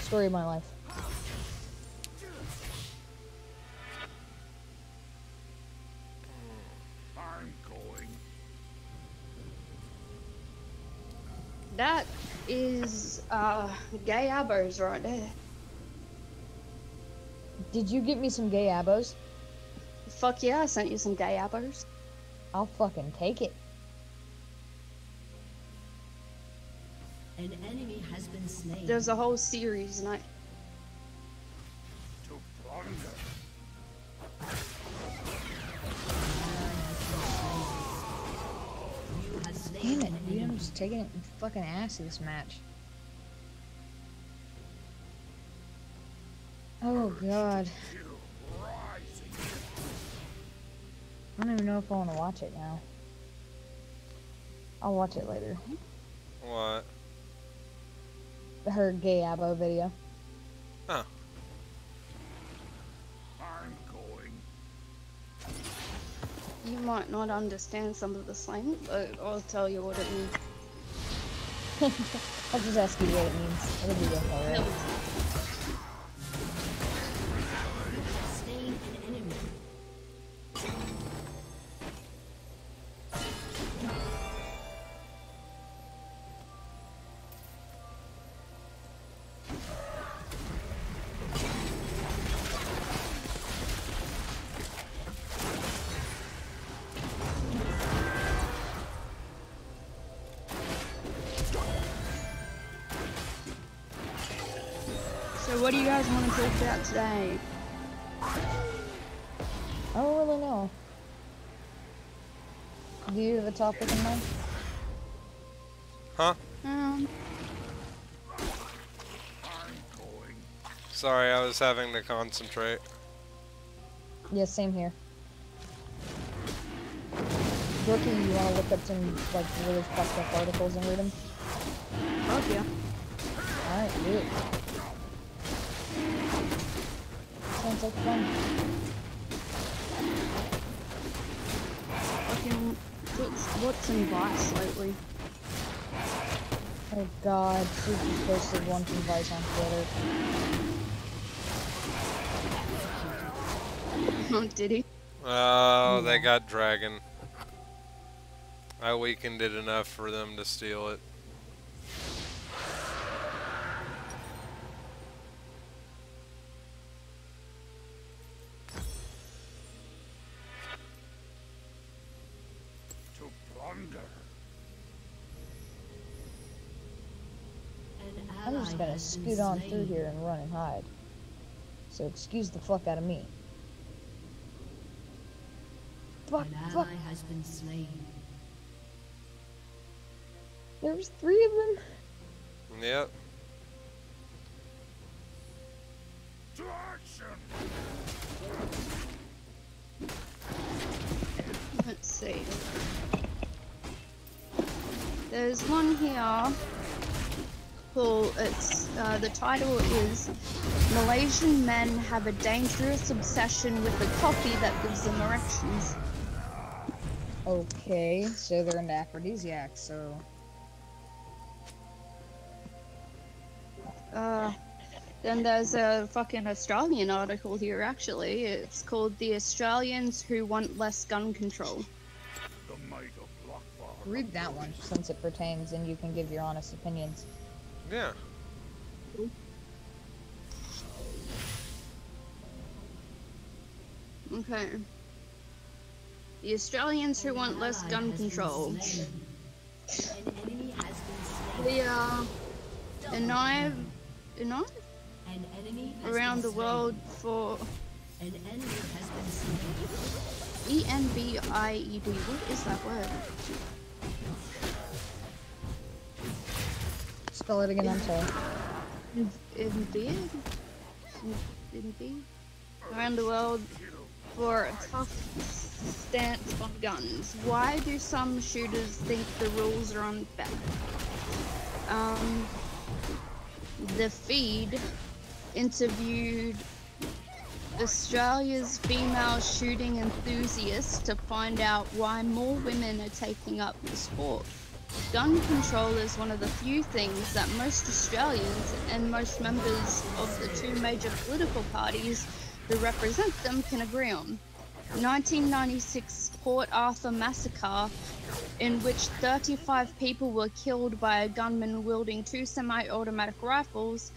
Story of my life. I'm going. That is gay abos right there. Did you get me some gay abos? Fuck yeah, I sent you some gay abos. I'll fucking take it. An enemy has been slain. There's a whole series and I To plunder. You have slain Damn it, an dude. I'm enemy. just taking it fucking ass of this match. Oh god. Rising. I don't even know if I want to watch it now. I'll watch it later. What? Her gay abo video. Oh. I'm going. you might not understand some of the slang, but I'll tell you what it means. I'll just ask you what it means. It'll be okay, right? Slain an enemy. So what do you guys want to talk about today? I don't really know. Do you have a topic in mind? Huh? Um, Sorry, I was having to concentrate. Yeah, same here. Rookie, you wanna look up some like really fucked up articles and read them? fuck yeah. Alright, do it. Sounds like fun. Fucking, what's in Vice lately? Oh god, Suki posted one from Vice on Twitter. Oh, did he? Oh, they got Dragon. I weakened it enough for them to steal it. To plunder. I'm just gonna scoot on through here and run and hide. So excuse the fuck out of me. Fuck, fuck. Has been slain. There was 3 of them? Yep. To action. Let's see. There's one here called, the title is Malaysian men have a dangerous obsession with the coffee that gives them erections. Okay, so they're into aphrodisiacs, so... Then there's a fucking Australian article here actually. It's called The Australians Who Want Less Gun Control. The might of Blackbar. Read that one, since it pertains, and you can give your honest opinions. Yeah. Okay. The Australians Who Want Less Gun Control. An enemy has been slain. We are An enemy has around the been world for slain. An enemy has been slain. ENBIED. What is that word? Spell it again, I'm sorry. Indeed. Around the world for a tough stance on guns. Why do some shooters think the rules are unfair? The feed interviewed Australia's female shooting enthusiasts to find out why more women are taking up the sport. Gun control is one of the few things that most Australians and most members of the 2 major political parties who represent them can agree on. 1996 Port Arthur massacre, in which 35 people were killed by a gunman wielding 2 semi-automatic rifles,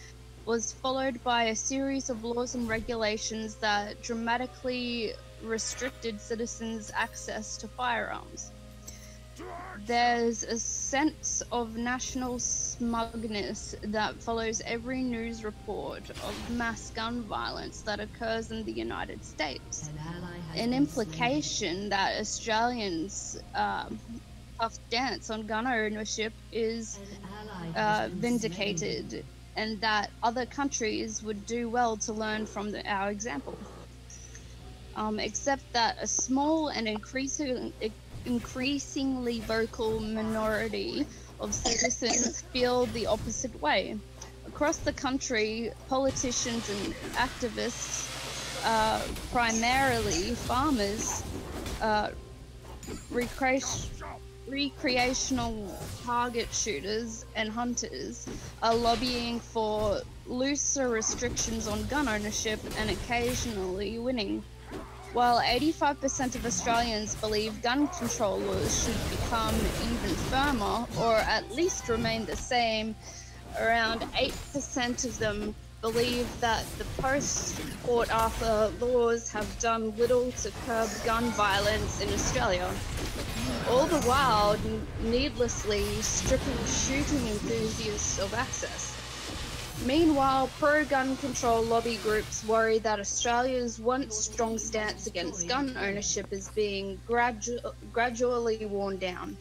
was followed by a series of laws and regulations that dramatically restricted citizens' access to firearms. There's a sense of national smugness that follows every news report of mass gun violence that occurs in the United States. An implication that Australians' tough stance on gun ownership is vindicated, and that other countries would do well to learn from our example. Except that a small and increasingly vocal minority of citizens feel the opposite way. Across the country, politicians and activists, primarily farmers, recreational target shooters and hunters, are lobbying for looser restrictions on gun ownership and occasionally winning. While 85% of Australians believe gun control laws should become even firmer or at least remain the same, around 8% of them believe that the post-Port Arthur laws have done little to curb gun violence in Australia. All the while, needlessly stripping shooting enthusiasts of access. Meanwhile, pro-gun control lobby groups worry that Australia's once strong stance against gun ownership is being gradually worn down,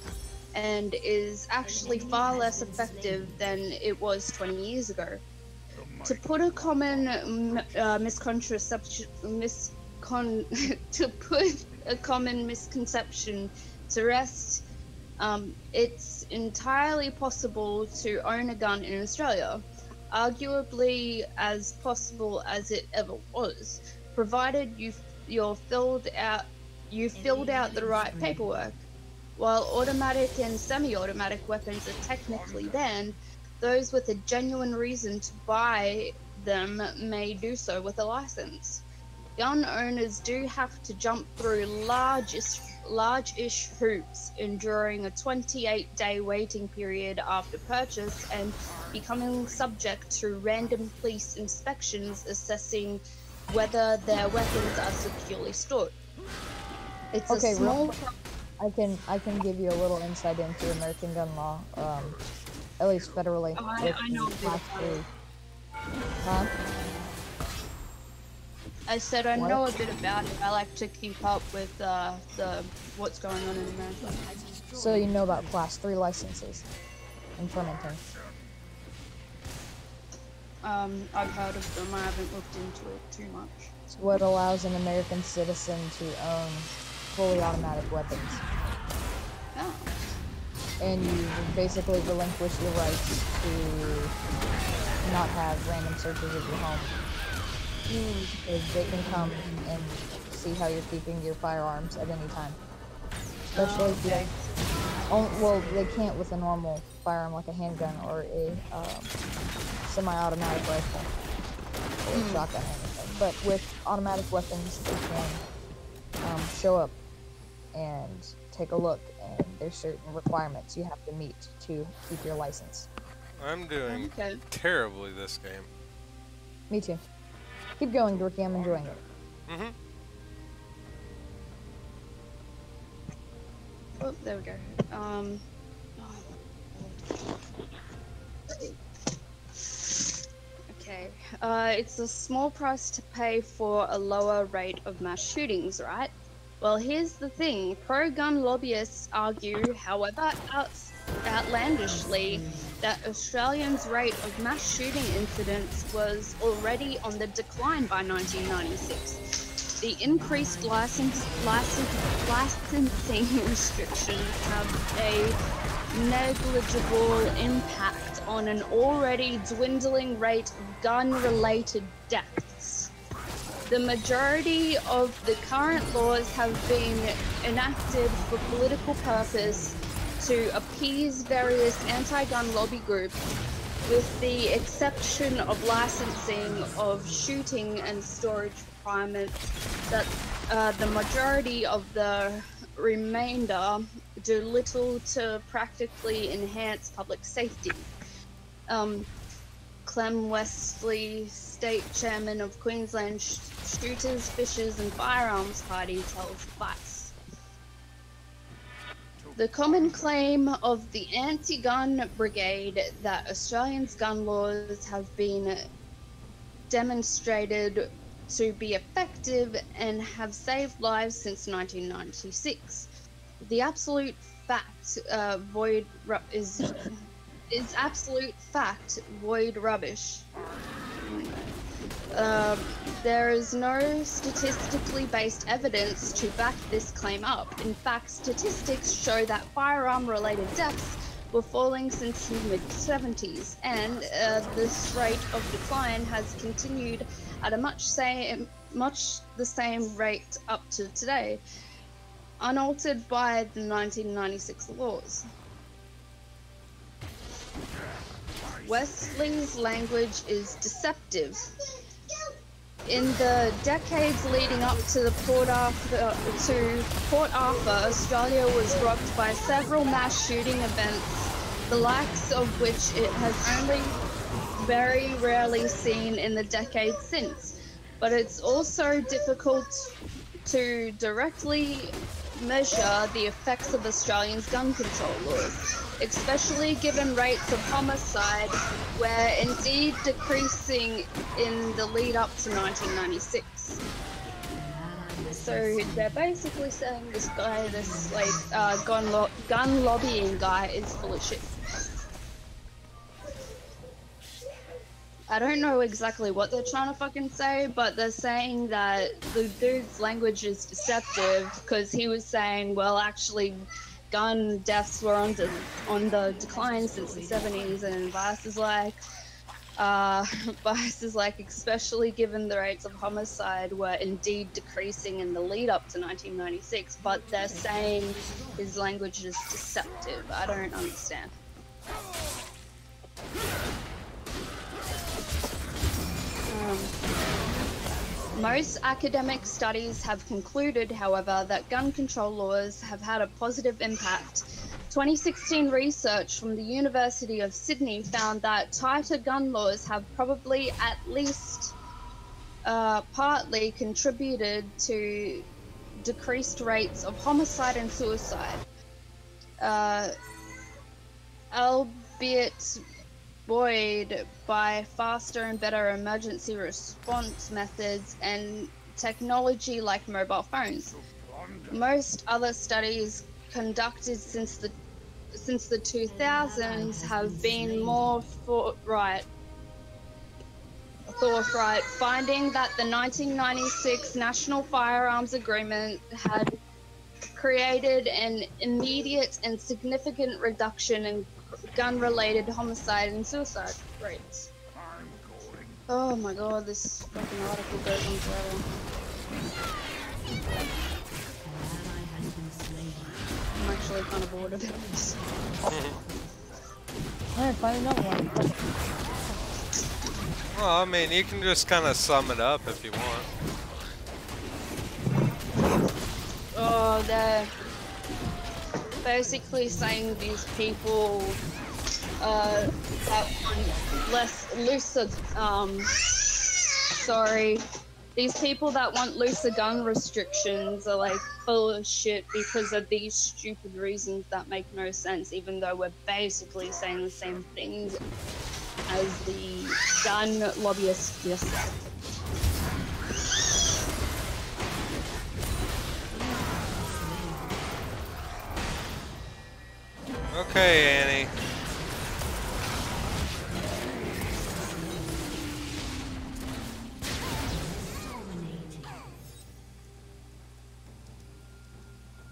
and is actually far less effective than it was 20 years ago. To put a common to put a common misconception to rest, it's entirely possible to own a gun in Australia, arguably as possible as it ever was, provided you filled out the right paperwork. While automatic and semi-automatic weapons are technically banned, those with a genuine reason to buy them may do so with a license. Gun owners do have to jump through large-ish hoops, enduring a 28-day waiting period after purchase and becoming subject to random police inspections assessing whether their weapons are securely stored. It's Okay, a small... I can give you a little insight into American gun law, at least federally. I know a bit Class about it. 3. Huh? I said I What? know a bit about it. I like to keep up with the what's going on in America. So you know about Class 3 licenses in Farmington. I've heard of them. I haven't looked into it too much. It's what allows an American citizen to own fully automatic weapons. Oh. And you basically relinquish your rights to not have random searches of your home. Because they can come and see how you're keeping your firearms at any time. Especially if you well, they can't with a normal firearm like a handgun or a semi-automatic rifle or a shotgun or anything. But with automatic weapons, they can show up and take a look, and there's certain requirements you have to meet to keep your license. I'm doing terribly this game. Me too. Keep going, Dorky. I'm enjoying it. Mm-hmm. Oh, there we go. Okay. It's a small price to pay for a lower rate of mass shootings, right? Well, here's the thing. Pro-gun lobbyists argue, however outlandishly, that Australians' rate of mass shooting incidents was already on the decline by 1996. The increased licensing restrictions have a negligible impact on an already dwindling rate of gun-related deaths. The majority of the current laws have been enacted for political purpose to appease various anti-gun lobby groups, with the exception of licensing of shooting and storage requirements that the majority of the remainder do little to practically enhance public safety. Clem Westley, State Chairman of Queensland Shooters, Fishers and Firearms Party, tells Vice. The common claim of the anti-gun brigade that Australians' gun laws have been demonstrated to be effective and have saved lives since 1996. The absolute fact is absolute fact void rubbish. There is no statistically based evidence to back this claim up. In fact, statistics show that firearm-related deaths were falling since the mid-70s, and this rate of decline has continued at a much the same rate up to today, unaltered by the 1996 laws. Wesley's language is deceptive. In the decades leading up to Port Arthur, Australia was rocked by several mass shooting events, the likes of which it has only very rarely seen in the decades since. But it's also difficult to directly measure the effects of Australians' gun control laws, especially given rates of homicide were indeed decreasing in the lead up to 1996. So they're basically saying this guy, this like gun lobbying guy, is full of shit. I don't know exactly what they're trying to fucking say, but they're saying that the dude's language is deceptive because he was saying, well, actually, gun deaths were on the decline since the 70s, and Vice is like, especially given the rates of homicide were indeed decreasing in the lead up to 1996, but they're saying his language is deceptive. I don't understand. Most academic studies have concluded, however, that gun control laws have had a positive impact. 2016 research from the University of Sydney found that tighter gun laws have probably at least partly contributed to decreased rates of homicide and suicide, albeit buoyed by faster and better emergency response methods and technology like mobile phones. Most other studies conducted since the 2000s have been more forthright, finding that the 1996 National Firearms Agreement had created an immediate and significant reduction in gun-related homicide and suicide rates. Oh my god, this fucking article goes on forever. I'm actually kind of bored of this. Alright, find another one. Well, I mean, you can just kind of sum it up if you want. Oh, they're basically saying these people that want these people that want looser gun restrictions are like full of shit because of these stupid reasons that make no sense, even though we're basically saying the same things as the gun lobbyists just said. Okay, Annie.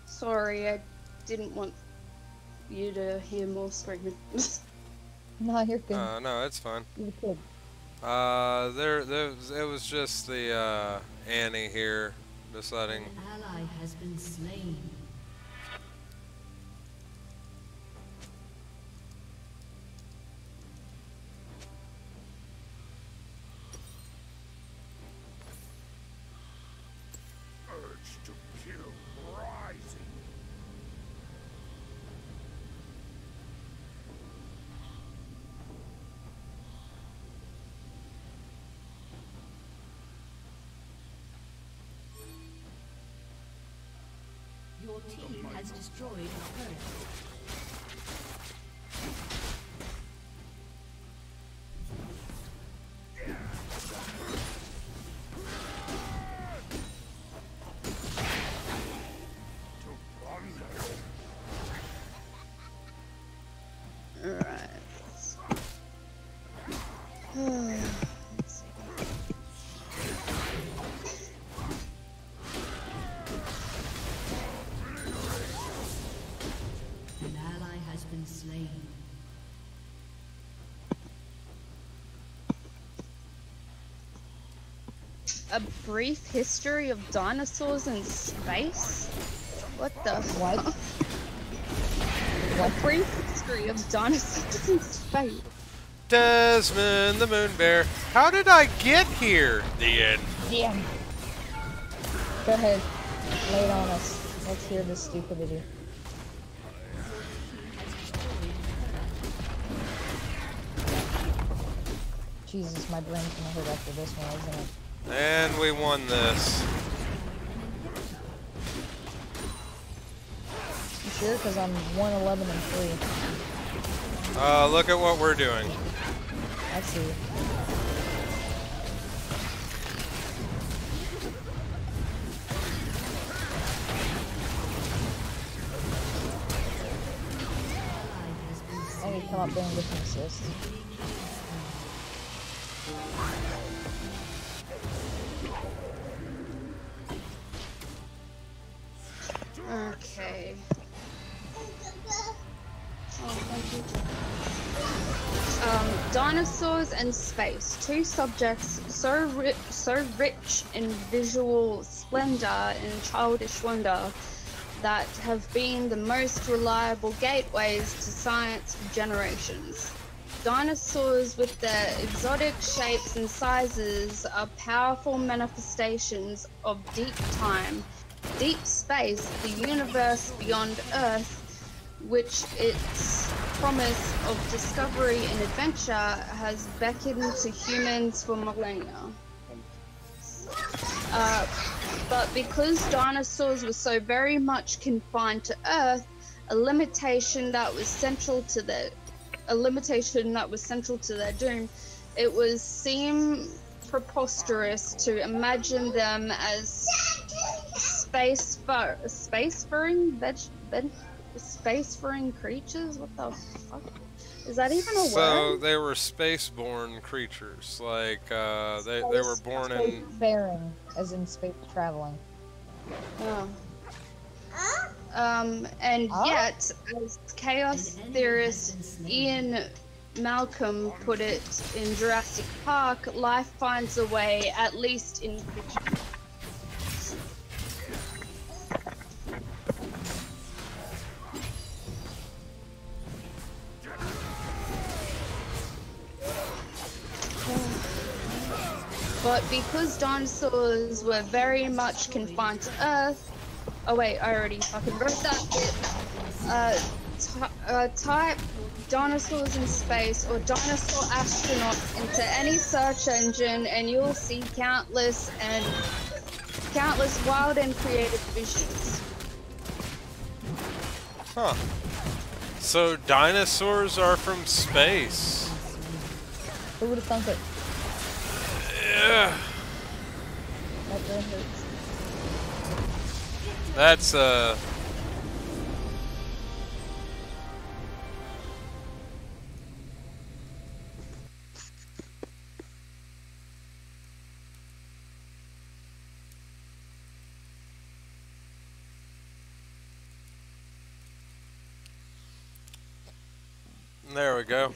Sorry, I didn't want you to hear more screaming. No, you're good. No, it's fine. You're good. It was just the Annie here deciding. An ally has been slain. Urge to kill rising. Your team has destroyed a turret. To plunder. Alright. Let's see. An ally has been slain. A brief history of dinosaurs in space? What the What? fuck? A brief history of dinosaurs in space. Desmond the Moon Bear. How did I get here? The end. Damn. Go ahead. Lay it on us. Let's hear this stupidity. Jesus, my brain's gonna hurt after this one, isn't it? And we won this. sure? Because I'm 111 and 3. Look at what we're doing. I see. I need to come up there and get some assists. Okay. Oh, thank you. Dinosaurs and space, two subjects so rich in visual splendor and childish wonder that have been the most reliable gateways to science for generations. Dinosaurs with their exotic shapes and sizes are powerful manifestations of deep time, deep space, the universe beyond Earth, which its promise of discovery and adventure has beckoned to humans for millennia. But because dinosaurs were so very much confined to Earth, a limitation that was central to their doom, it would seem preposterous to imagine them as spacefaring creatures. What the fuck? Is that even a So word? they were spaceborne creatures. Like they were born in. Spacefaring, as in space traveling. Oh. And yet, as chaos theorist Ian Malcolm put it in Jurassic Park, life finds a way, at least in fiction. But because dinosaurs were very much confined to Earth, oh wait, I already fucking wrote that bit. Type dinosaurs in space or dinosaur astronauts into any search engine and you'll see countless wild and creative visions. Huh. So dinosaurs are from space. Who would have thunk it? Yeah. That really hurts. That's There we go.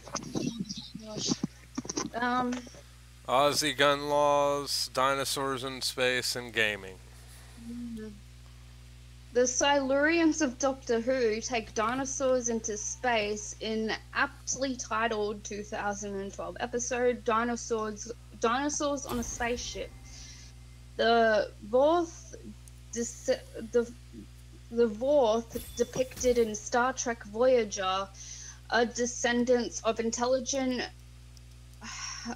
Aussie gun laws, dinosaurs in space, and gaming. The Silurians of Doctor Who take dinosaurs into space in aptly titled 2012 episode Dinosaurs on a Spaceship. The Vorth depicted in Star Trek Voyager are descendants of intelligent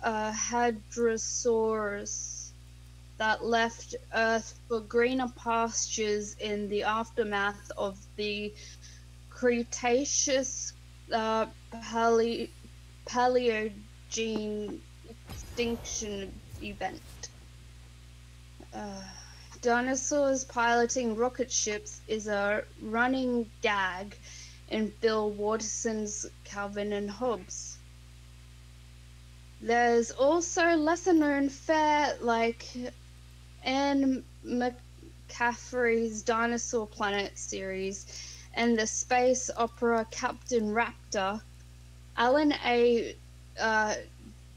hadrosaurs that left Earth for greener pastures in the aftermath of the Cretaceous Paleogene extinction event. Dinosaurs piloting rocket ships is a running gag in Bill Watterson's Calvin and Hobbes. There's also lesser known fare like Anne McCaffrey's Dinosaur Planet series and the space opera Captain Raptor. Alan A.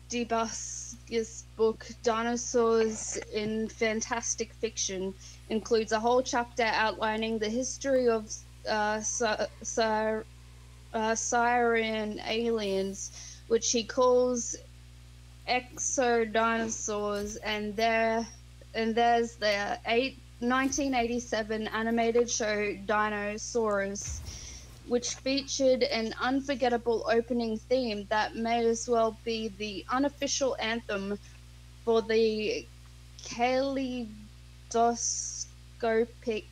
DeBus's book Dinosaurs in Fantastic Fiction includes a whole chapter outlining the history of Sirian aliens, which he calls exodinosaurs, and there's the 1987 animated show Dinosaurs, which featured an unforgettable opening theme that may as well be the unofficial anthem for the kaleidoscopic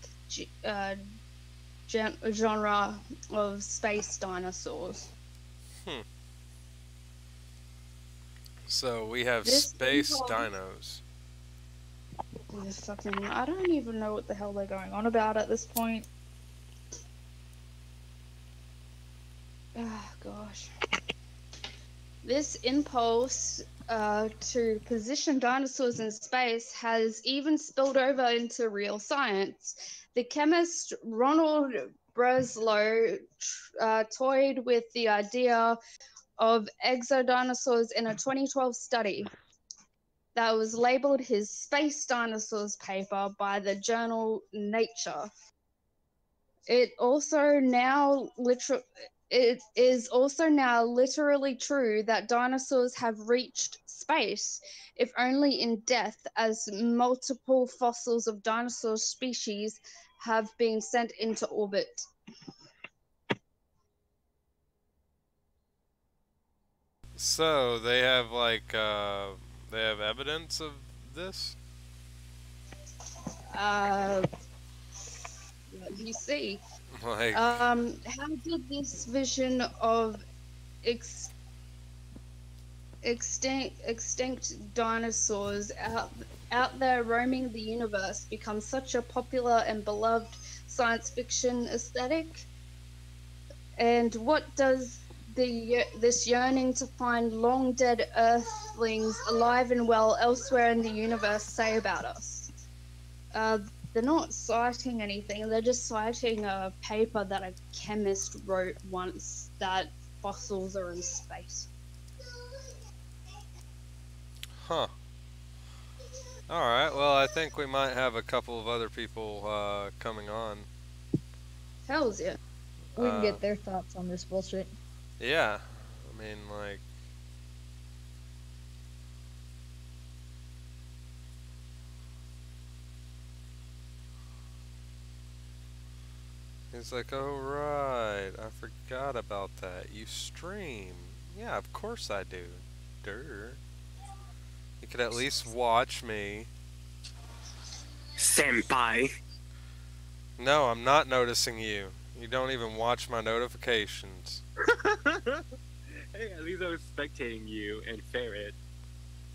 genre of space dinosaurs. Hmm. So we have This space involves dinos. this fucking. I don't even know what the hell they're going on about at this point. Ah, gosh. This impulse to position dinosaurs in space has even spilled over into real science. The chemist Ronald Breslow toyed with the idea of exodinosaurs in a 2012 study that was labeled his Space Dinosaurs paper by the journal Nature. It also now literal. It is also now literally true that dinosaurs have reached space, if only in death, as multiple fossils of dinosaur species have been sent into orbit. So they have like they have evidence of this. Uh, what do you see? Like, How did this vision of ex- extinct dinosaurs out there roaming the universe become such a popular and beloved science fiction aesthetic? And what does this yearning to find long dead Earthlings alive and well elsewhere in the universe say about us? Uh, they're not citing anything. They're just citing a paper that a chemist wrote once that fossils are in space. huh? All right. Well, I think we might have a couple of other people coming on. Hells yeah. We can Uh, get their thoughts on this bullshit. yeah. I mean, like, he's like, oh right, I forgot about that. You stream? Yeah, of course I do. Durr. You could at least watch me. Senpai. No, I'm not noticing you. You don't even watch my notifications. Hey, at least I was spectating you and Ferret.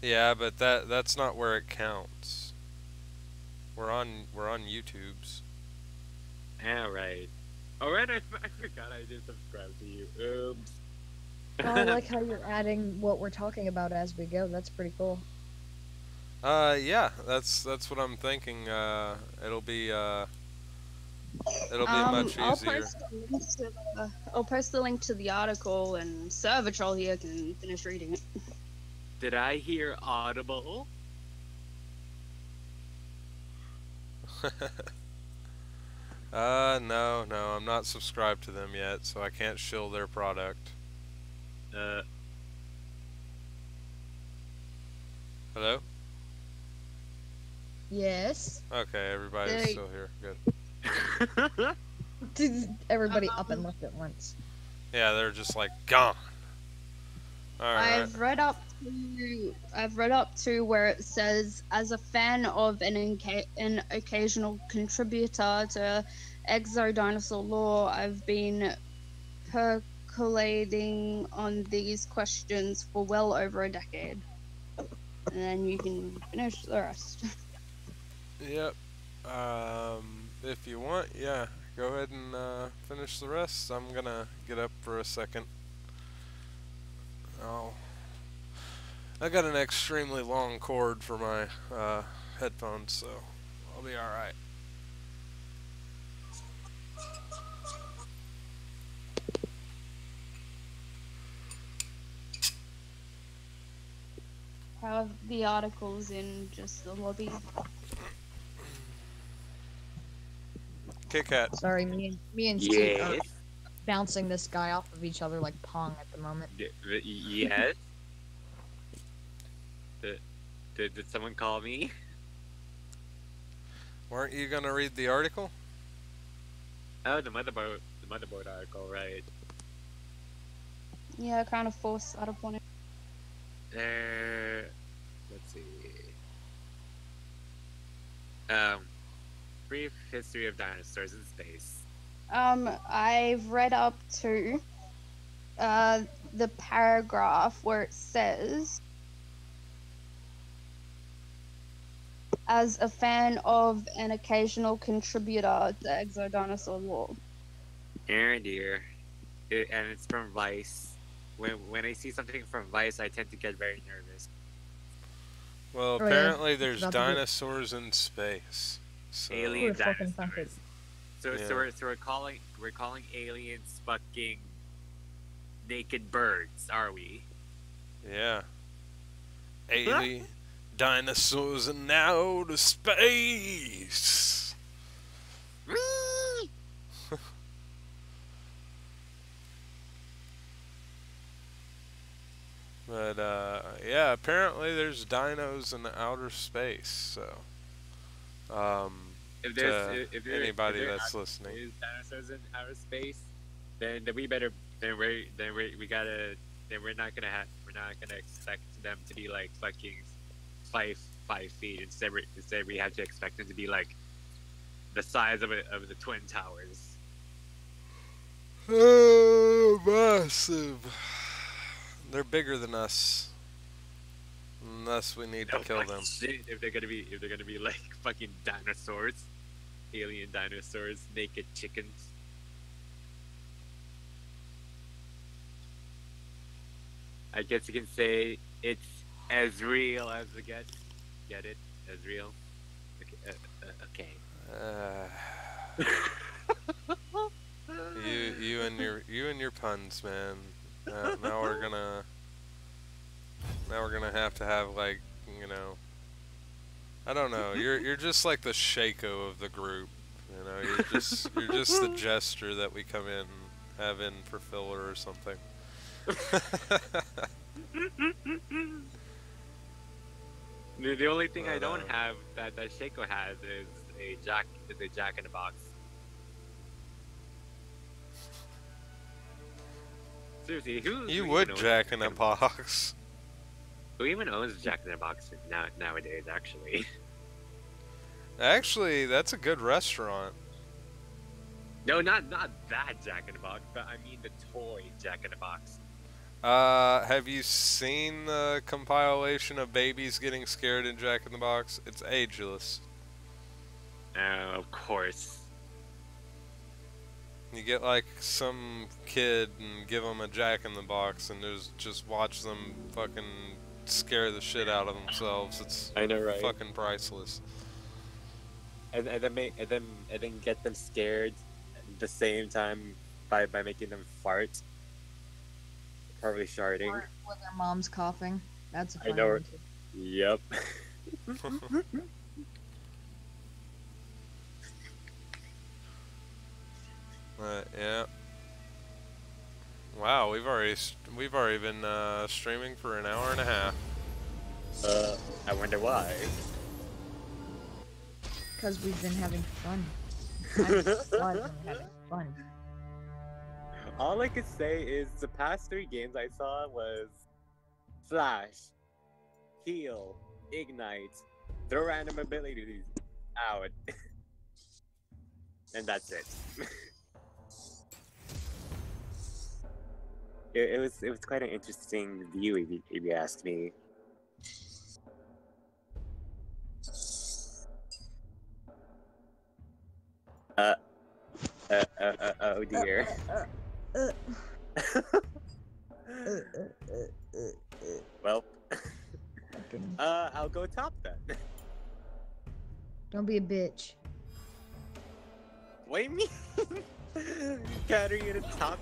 Yeah, but that's not where it counts. We're on YouTube's. Alright. Alright, I forgot I did subscribe to you. Oops. Oh, I like how you're adding what we're talking about as we go. That's pretty cool. Yeah, that's what I'm thinking. It'll be much easier. I'll post the link to the article, and Server Troll here can finish reading it. Did I hear audible? No, I'm not subscribed to them yet, so I can't shill their product. Hello? Yes. Okay, everybody's Hey. still here. Good. Everybody up and left at once. Yeah, they're just like gone. All right. I've read up to where it says, as a fan of an occasional contributor to exodinosaur lore, I've been percolating on these questions for well over a decade. And then you can finish the rest. Yep. If you want, yeah, go ahead and finish the rest. I'm gonna get up for a second. Oh, I got an extremely long cord for my headphones, so I'll be all right. Have the articles in just the lobby. Kit Kat. Sorry, me and Steve are Yes. bouncing this guy off of each other like Pong at the moment. Yes. Did someone call me? Weren't you gonna read the article? Oh, the motherboard article, right? Yeah, kind of forced that upon it. Let's see. Brief history of dinosaurs in space. I've read up to the paragraph where it says, as a fan of an occasional contributor to Exodinosaur lore. Oh dear. And it's from Vice. When I see something from Vice, I tend to get very nervous. Well, Oh, yeah. apparently there's About to be- dinosaurs in space. So, Alien Who fucking thunk dinosaurs. it? So we're calling aliens fucking naked birds, are we? yeah. Alien dinosaurs in outer space. But yeah, apparently there's dinos in the outer space. So, If to if anybody there that's actually listening, is dinosaurs in outer space, then we better we're not gonna expect them to be like fucking 5 feet. Instead we have to expect them to be like the size of the twin towers. oh, massive. They're bigger than us. Unless we need to No kill fucking them. shit, if they're gonna be like fucking dinosaurs, alien dinosaurs, naked chickens. I guess you can say it's as real as it gets. Get it? As real. Okay. You and your puns, man. Now we're gonna have to have like, you know, I don't know. You're just like the Shaco of the group. You know, you're just the jester that we come in and have in for filler or something. The only thing I But, don't have that Shaco has is a Jack in the Box. Seriously, You would Jack in a Box. Who even owns Jack in the Box nowadays? Actually, Actually, that's a good restaurant. no, not that Jack in the Box, but I mean the toy Jack in the Box. Have you seen the compilation of babies getting scared in Jack in the Box? It's ageless. Of course. You get like some kid and give them a Jack in the Box and just watch them fucking scare the shit out of themselves. It's I know, right? fucking priceless. And then get them scared at the same time by making them fart. Probably sharding. Or when their mom's coughing. That's a I fun know. one, too. Yep. Yeah. Wow, we've already been streaming for an hour and a half. I wonder why. Because we've been having fun. Having fun and having fun. All I could say is the past 3 games I saw was Flash, Heal, Ignite, throw random abilities out, and that's it. It was quite an interesting view if you ask me. Oh dear. Well, I'll go top then. Don't be a bitch. What do you mean? Carrying at the top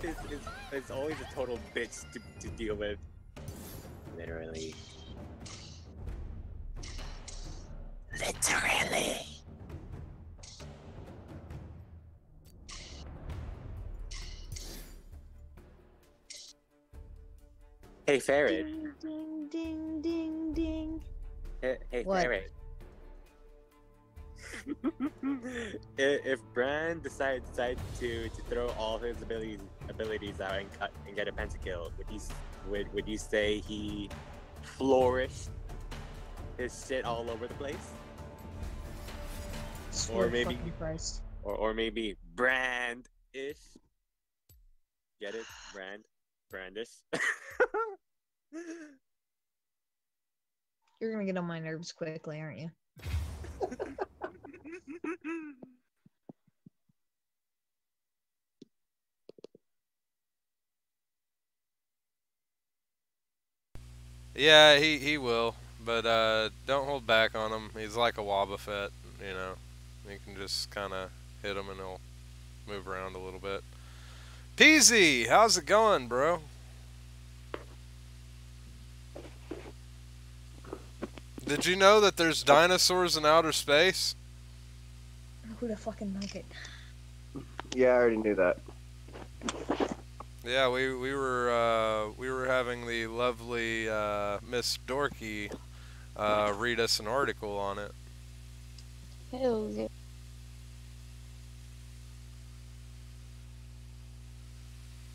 is always a total bitch to deal with. Literally. Literally. Hey, Ferret. Ding, ding, ding, ding. Hey, What? Ferret. If Bran decides to throw all his abilities out and get a pentakill, would you say he flourished his shit all over the place? Swear to maybe- fucking Christ. Or maybe Bran Brandish. Get it? Brandish. You're gonna get on my nerves quickly, aren't you? Yeah, he will, but don't hold back on him. He's like a Wobbuffet, you know. You can just kind of hit him and he'll move around a little bit. Peasy, how's it going, bro? Did you know that there's dinosaurs in outer space? Who the fucking like it? Yeah, I already knew that. Yeah, we were having the lovely Miss Dorky read us an article on it. Hell yeah.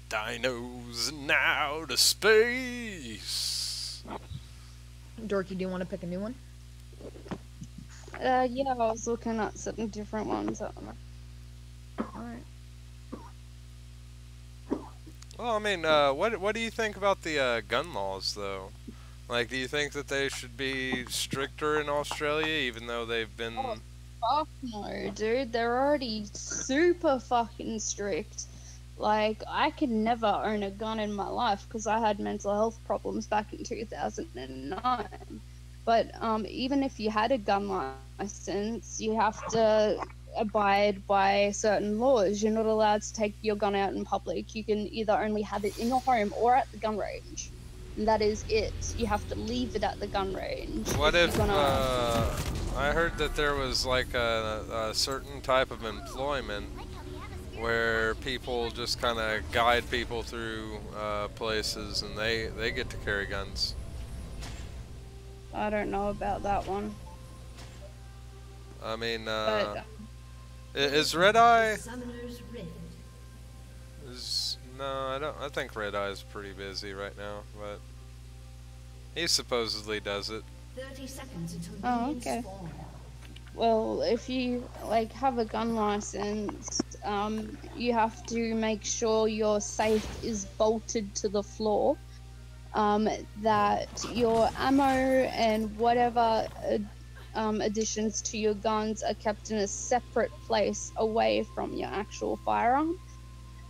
Dinos in outer space. Dorky, do you want to pick a new one? Yeah, I was looking at some different ones. Alright. Well, I mean, what do you think about the gun laws, though? Like, do you think that they should be stricter in Australia, even though they've been... Oh, fuck no, dude. They're already super fucking strict. Like, I could never own a gun in my life because I had mental health problems back in 2009. But even if you had a gun license, you have to abide by certain laws. You're not allowed to take your gun out in public. You can either only have it in your home or at the gun range. And that is it. You have to leave it at the gun range. What if, I heard that there was like a certain type of employment where people just kind of guide people through places and they get to carry guns. I don't know about that one. I mean, But, is Red Eye? Summoner's Rift. No, I don't. I think Red Eye is pretty busy right now, but he supposedly does it. 30 seconds until Oh, minions okay. spawn. well, if you like have a gun license, you have to make sure your safe is bolted to the floor. That your ammo and whatever additions to your guns are kept in a separate place away from your actual firearm.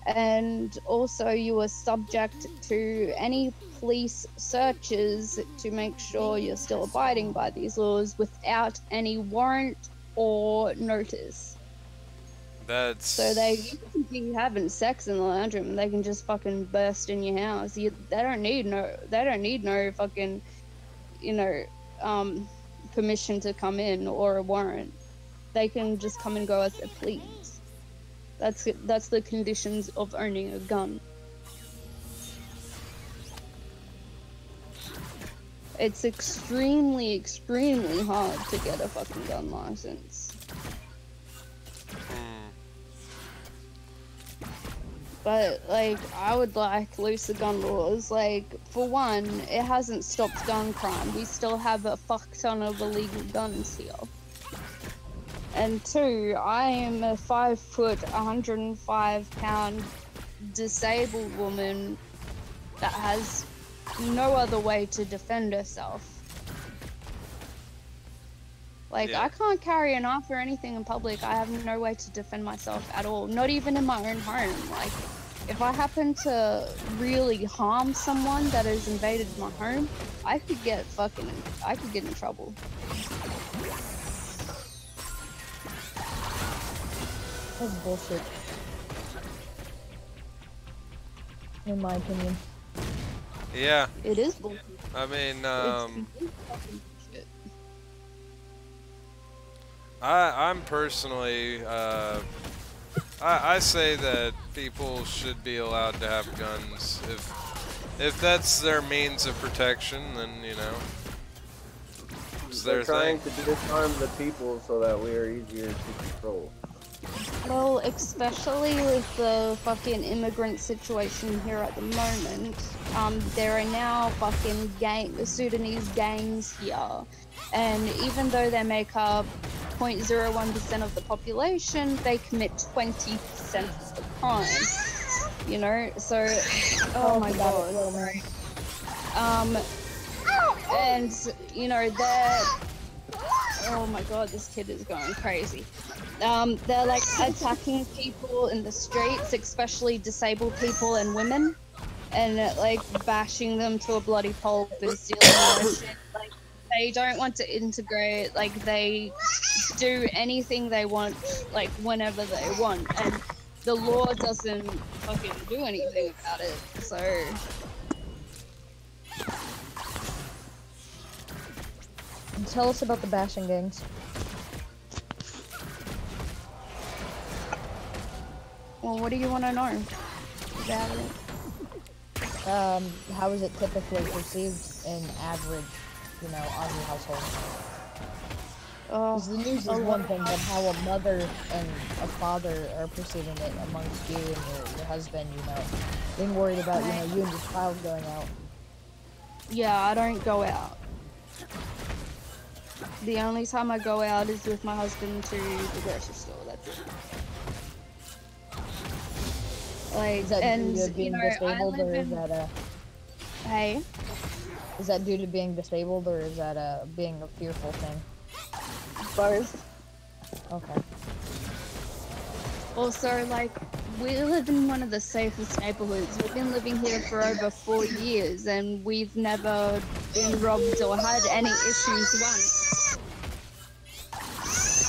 And also you are subject to any police searches to make sure you're still abiding by these laws without any warrant or notice. That's... So you can be having sex in the lounge room and they can just fucking burst in your house. They don't need no fucking, permission to come in or a warrant. They can just come and go as they please. That's the conditions of owning a gun. It's extremely, extremely hard to get a fucking gun license. But, like, I would like looser gun laws. Like, for one, it hasn't stopped gun crime. We still have a fuck ton of illegal guns here. And two, I am a 5 foot, 105 pound disabled woman that has no other way to defend herself. Like, Yeah. I can't carry a knife or anything in public. I have no way to defend myself at all. Not even in my own home. Like, if I happen to really harm someone that has invaded my home, I could get in trouble. That's bullshit. In my opinion. Yeah, It is bullshit. I mean, It's fucking bullshit. I'm personally, I say that people should be allowed to have guns if that's their means of protection. Then it's They're their trying thing. to disarm the people so that we are easier to control. Well, especially with the fucking immigrant situation here at the moment, there are now fucking Sudanese gangs here, and even though they make up 0.01% of the population, they commit 20% of the crime, you know. So, oh my god, and you know they're, oh my god, this kid is going crazy. They're like attacking people in the streets, especially disabled people and women, and like bashing them to a bloody pulp and stealing their shit. Like they don't want to integrate. Like they do anything they want, like whenever they want, and the law doesn't fucking do anything about it. So. Tell us about the bashing gangs. Well, what do you want to know about it? How is it typically perceived in average, you know, Aussie households? Because the news is one thing, but how a mother and a father are perceiving it amongst you and your husband, you know, being worried about, you know, you and your child going out. Yeah, I don't go out. The only time I go out is with my husband to the grocery store. That's it. Like, Is that and due to being you know, disabled, or is that a? Hey. Is that due to being disabled, or is that being a fearful thing? Both. Okay. Also, like, we live in one of the safest neighborhoods. We've been living here for over 4 years, and we've never been robbed or had any issues once.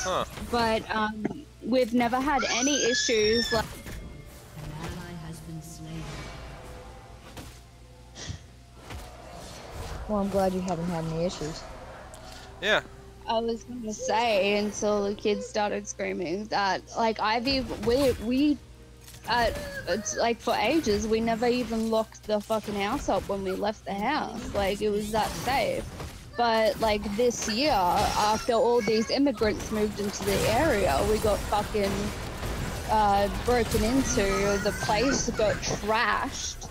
Huh. But we've never had any issues like. An ally has been slain. Well, I'm glad you haven't had any issues. Yeah. I was gonna say until the kids started screaming that, like, we it's like for ages we never even locked the fucking house up when we left the house. Like it was that safe. But like this year, after all these immigrants moved into the area, we got fucking broken into. The place got trashed.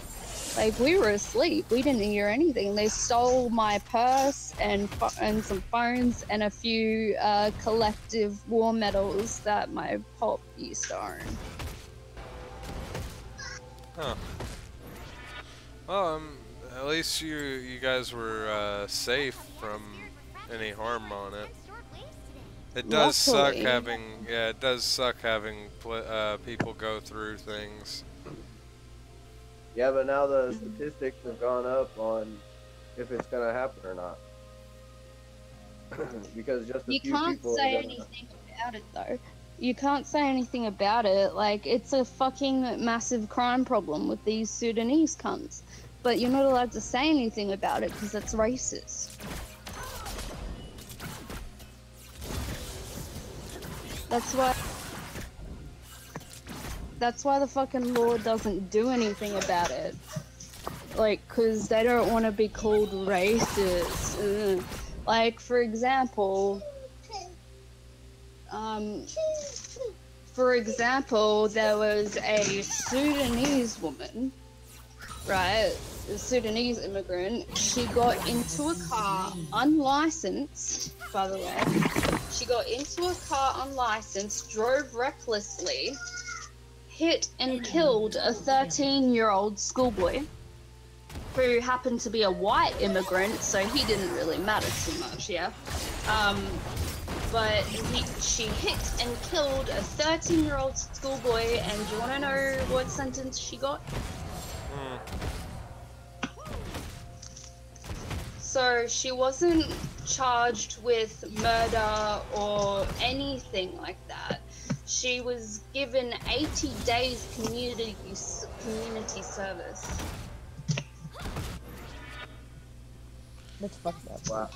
Like we were asleep, we didn't hear anything. They stole my purse and some phones and a few collective war medals that my pop used to own. Huh. Well, at least you guys were safe from any harm on it. It does suck having, yeah, it does suck having people go through things. Yeah, but now the statistics have gone up on if it's gonna happen or not. Because just a You few can't people. say anything about it though. You can't say anything about it. Like it's a fucking massive crime problem with these Sudanese cunts. But you're not allowed to say anything about it because that's racist. That's why the fucking law doesn't do anything about it. Like, cause they don't want to be called racist. Ugh. Like, for example, there was a Sudanese woman, right? A Sudanese immigrant. She got into a car unlicensed, by the way. She got into a car unlicensed, drove recklessly, hit and killed a 13-year-old schoolboy who happened to be a white immigrant, so he didn't really matter too much, yeah. But she hit and killed a 13-year-old schoolboy, and do you want to know what sentence she got? So she wasn't charged with murder or anything like that. She was given 80 days community service. That's fucked up. Wow.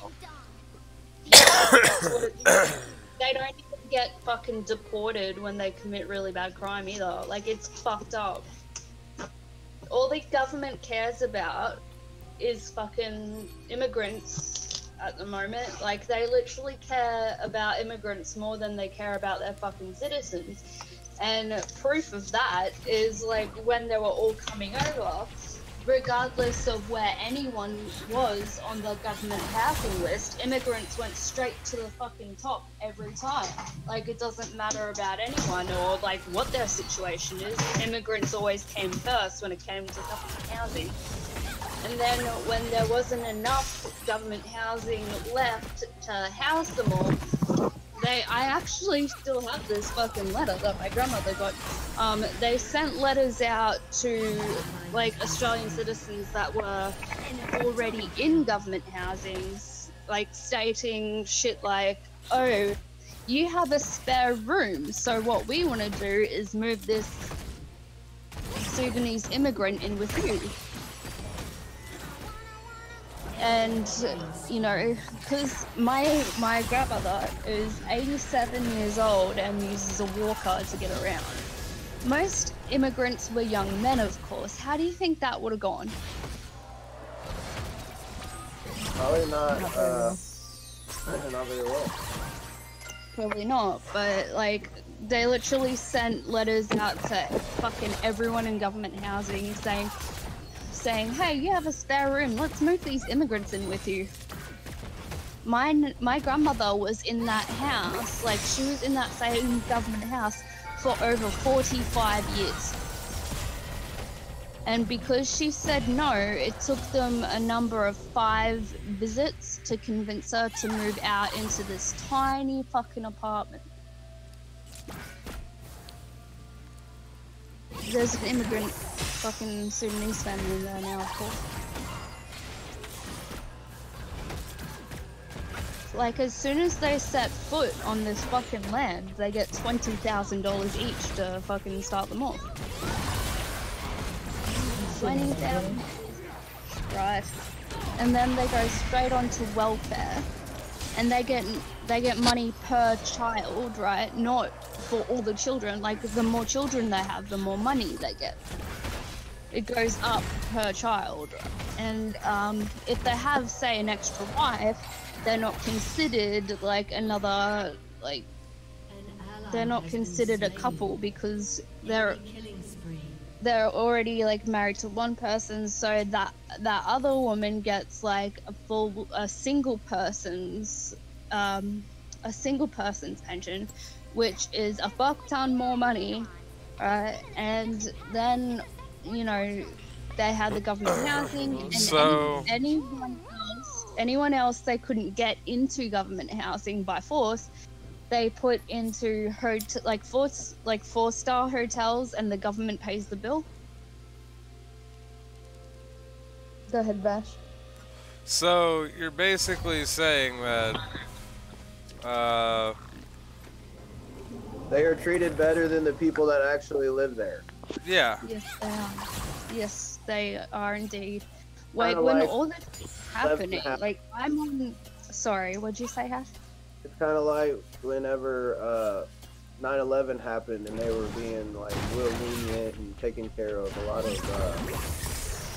They don't even get fucking deported when they commit really bad crime either. Like, it's fucked up. All the government cares about is fucking immigrants at the moment. Like, they literally care about immigrants more than they care about their fucking citizens. And proof of that is, like, when they were all coming over, regardless of where anyone was on the government housing list, immigrants went straight to the fucking top every time. Like, it doesn't matter about anyone or like what their situation is. Immigrants always came first when it came to government housing. And then when there wasn't enough government housing left to house them all, I actually still have this fucking letter that my grandmother got. They sent letters out to like Australian citizens that were already in government housings, like stating shit like, oh, you have a spare room, so what we want to do is move this Sudanese immigrant in with you. And, you know, because my grandmother is 87 years old and uses a walker to get around. Most immigrants were young men, of course. How do you think that would have gone? Probably not very well. Probably not, but, like, they literally sent letters out to fucking everyone in government housing saying, hey, you have a spare room, let's move these immigrants in with you. My grandmother was in that house, like she was in that same government house for over 45 years. And because she said no, it took them a number of 5 visits to convince her to move out into this tiny fucking apartment. There's an immigrant fucking Sudanese family in there now, of course. Like, as soon as they set foot on this fucking land, they get $20,000 each to fucking start them off. 20,000, right? And then they go straight on to welfare, and they get money per child, right? Not for all the children. Like, the more children they have, the more money they get. It goes up per child, and if they have, say, an extra wife, they're not considered like another, like, they're not considered a couple because they're already like married to one person, so that other woman gets like a single person's pension, which is a fuck ton more money, right? And then, you know, they had the government housing, and So anyone else they couldn't get into government housing by force, they put into four-star hotels, and the government pays the bill. Go ahead, Bash. So you're basically saying that They are treated better than the people that actually live there. yeah. Yes, they are. Yes, they are indeed. Wait, Kinda when like all this is happening, like, I'm on... Sorry, what'd you say, Hash? It's kind of like whenever 9/11 happened and they were being like real lenient and taking care of a lot of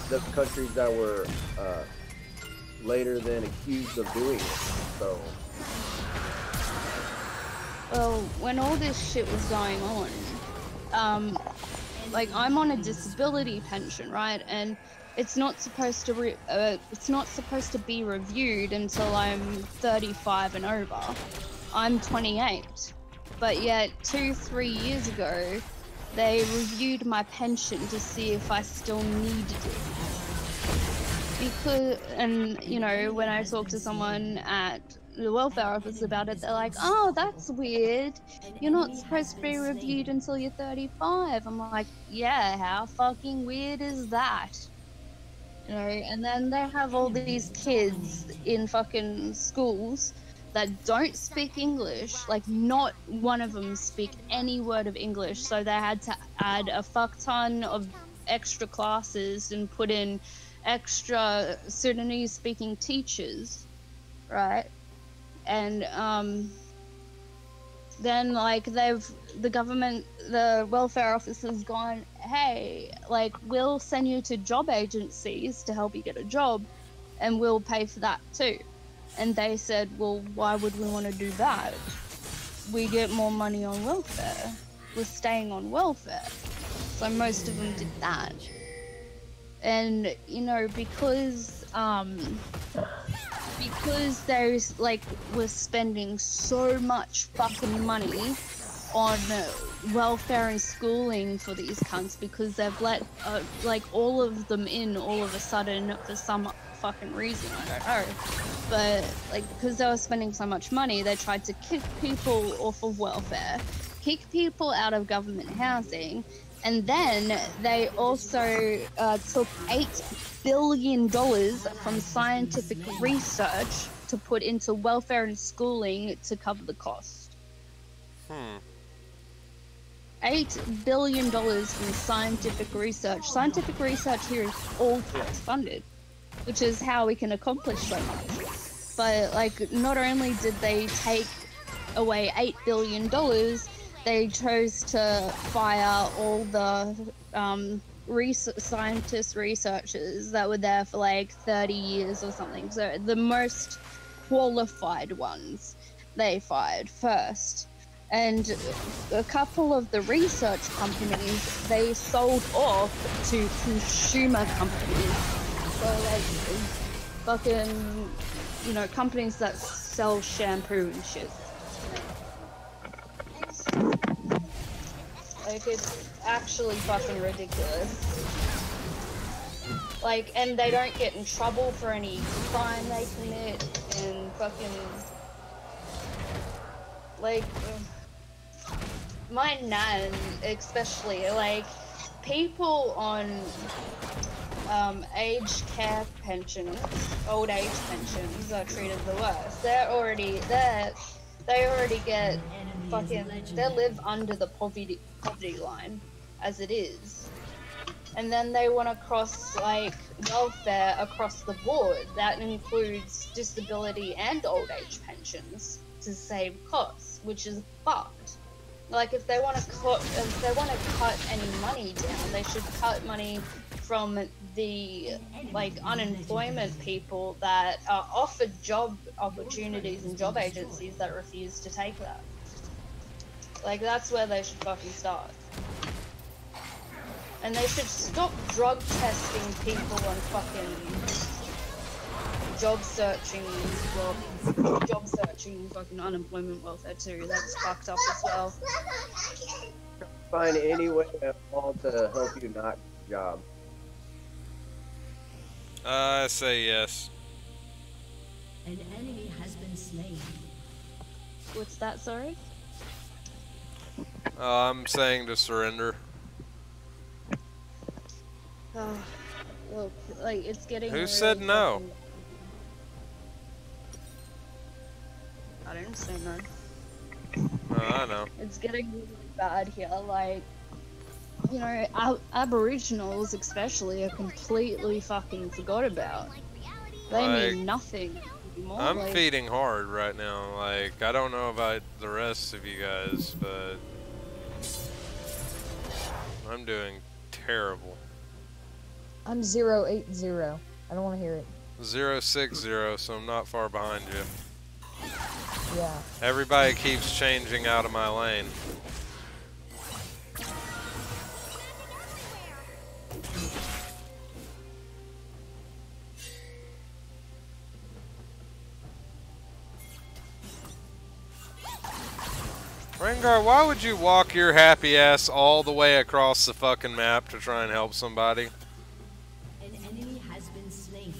the countries that were later than accused of doing it. So, well, when all this shit was going on, like, I'm on a disability pension, right? And it's not supposed to be reviewed until I'm 35 and over. I'm 28, but yet 2-3 years ago, they reviewed my pension to see if I still needed it. Because, and you know, when I talk to someone at the welfare office about it, they're like, oh, that's weird. You're not supposed to be reviewed until you're 35. I'm like, yeah, how fucking weird is that? You know, and then they have all these kids in fucking schools that don't speak English. Like, not one of them speak any word of English, so they had to add a fuck ton of extra classes and put in extra Sudanese speaking teachers, right? And then, like, the welfare office has gone, hey, like, we'll send you to job agencies to help you get a job, and we'll pay for that too. And they said, well, why would we want to do that? We get more money on welfare. We're staying on welfare. So most of them did that. And you know, because there's like we're spending so much fucking money on welfare and schooling for these cunts because they've let like all of them in all of a sudden for some fucking reason, I don't know. But like because they were spending so much money, they tried to kick people off of welfare, kick people out of government housing, and then they also took $8 billion from scientific research to put into welfare and schooling to cover the cost. $8 billion from scientific research. Scientific research here is all tax funded, which is how we can accomplish so much. But like, not only did they take away $8 billion, they chose to fire all the scientists, researchers that were there for like 30 years or something. So the most qualified ones they fired first. And a couple of the research companies they sold off to consumer companies. So like fucking, you know, companies that sell shampoo and shit. Like, it's actually fucking ridiculous. Like, and they don't get in trouble for any crime they commit, and fucking, like, my nan, especially, like, people on aged care pensions, old age pensions are treated the worst. They already get fucking, they live under the poverty line as it is. And then they want to cross like welfare across the board. That includes disability and old age pensions to save costs, which is fucked. Like if they want to cut any money down, they should cut money from the like unemployment people that are offered job opportunities and job agencies that refuse to take that. Like that's where they should fucking start. And they should stop drug testing people on fucking job searching fucking unemployment welfare too. That's fucked up as well. Find any way at all to help you not get a job. I say yes. An enemy has been slain. What's that, sorry? I'm saying to surrender. Oh, look, like it's getting. Who really said no? fucking... I didn't say no. I know. It's getting really bad here. Like, you know, Aboriginals especially are completely fucking forgot about. They mean nothing anymore. I'm like, feeding hard right now. Like, I don't know about the rest of you guys, but I'm doing terrible. I'm 080. I don't want to hear it. 060, so I'm not far behind you. Yeah. Everybody keeps changing out of my lane. Rengar, why would you walk your happy ass all the way across the fucking map to try and help somebody? An enemy has been slain.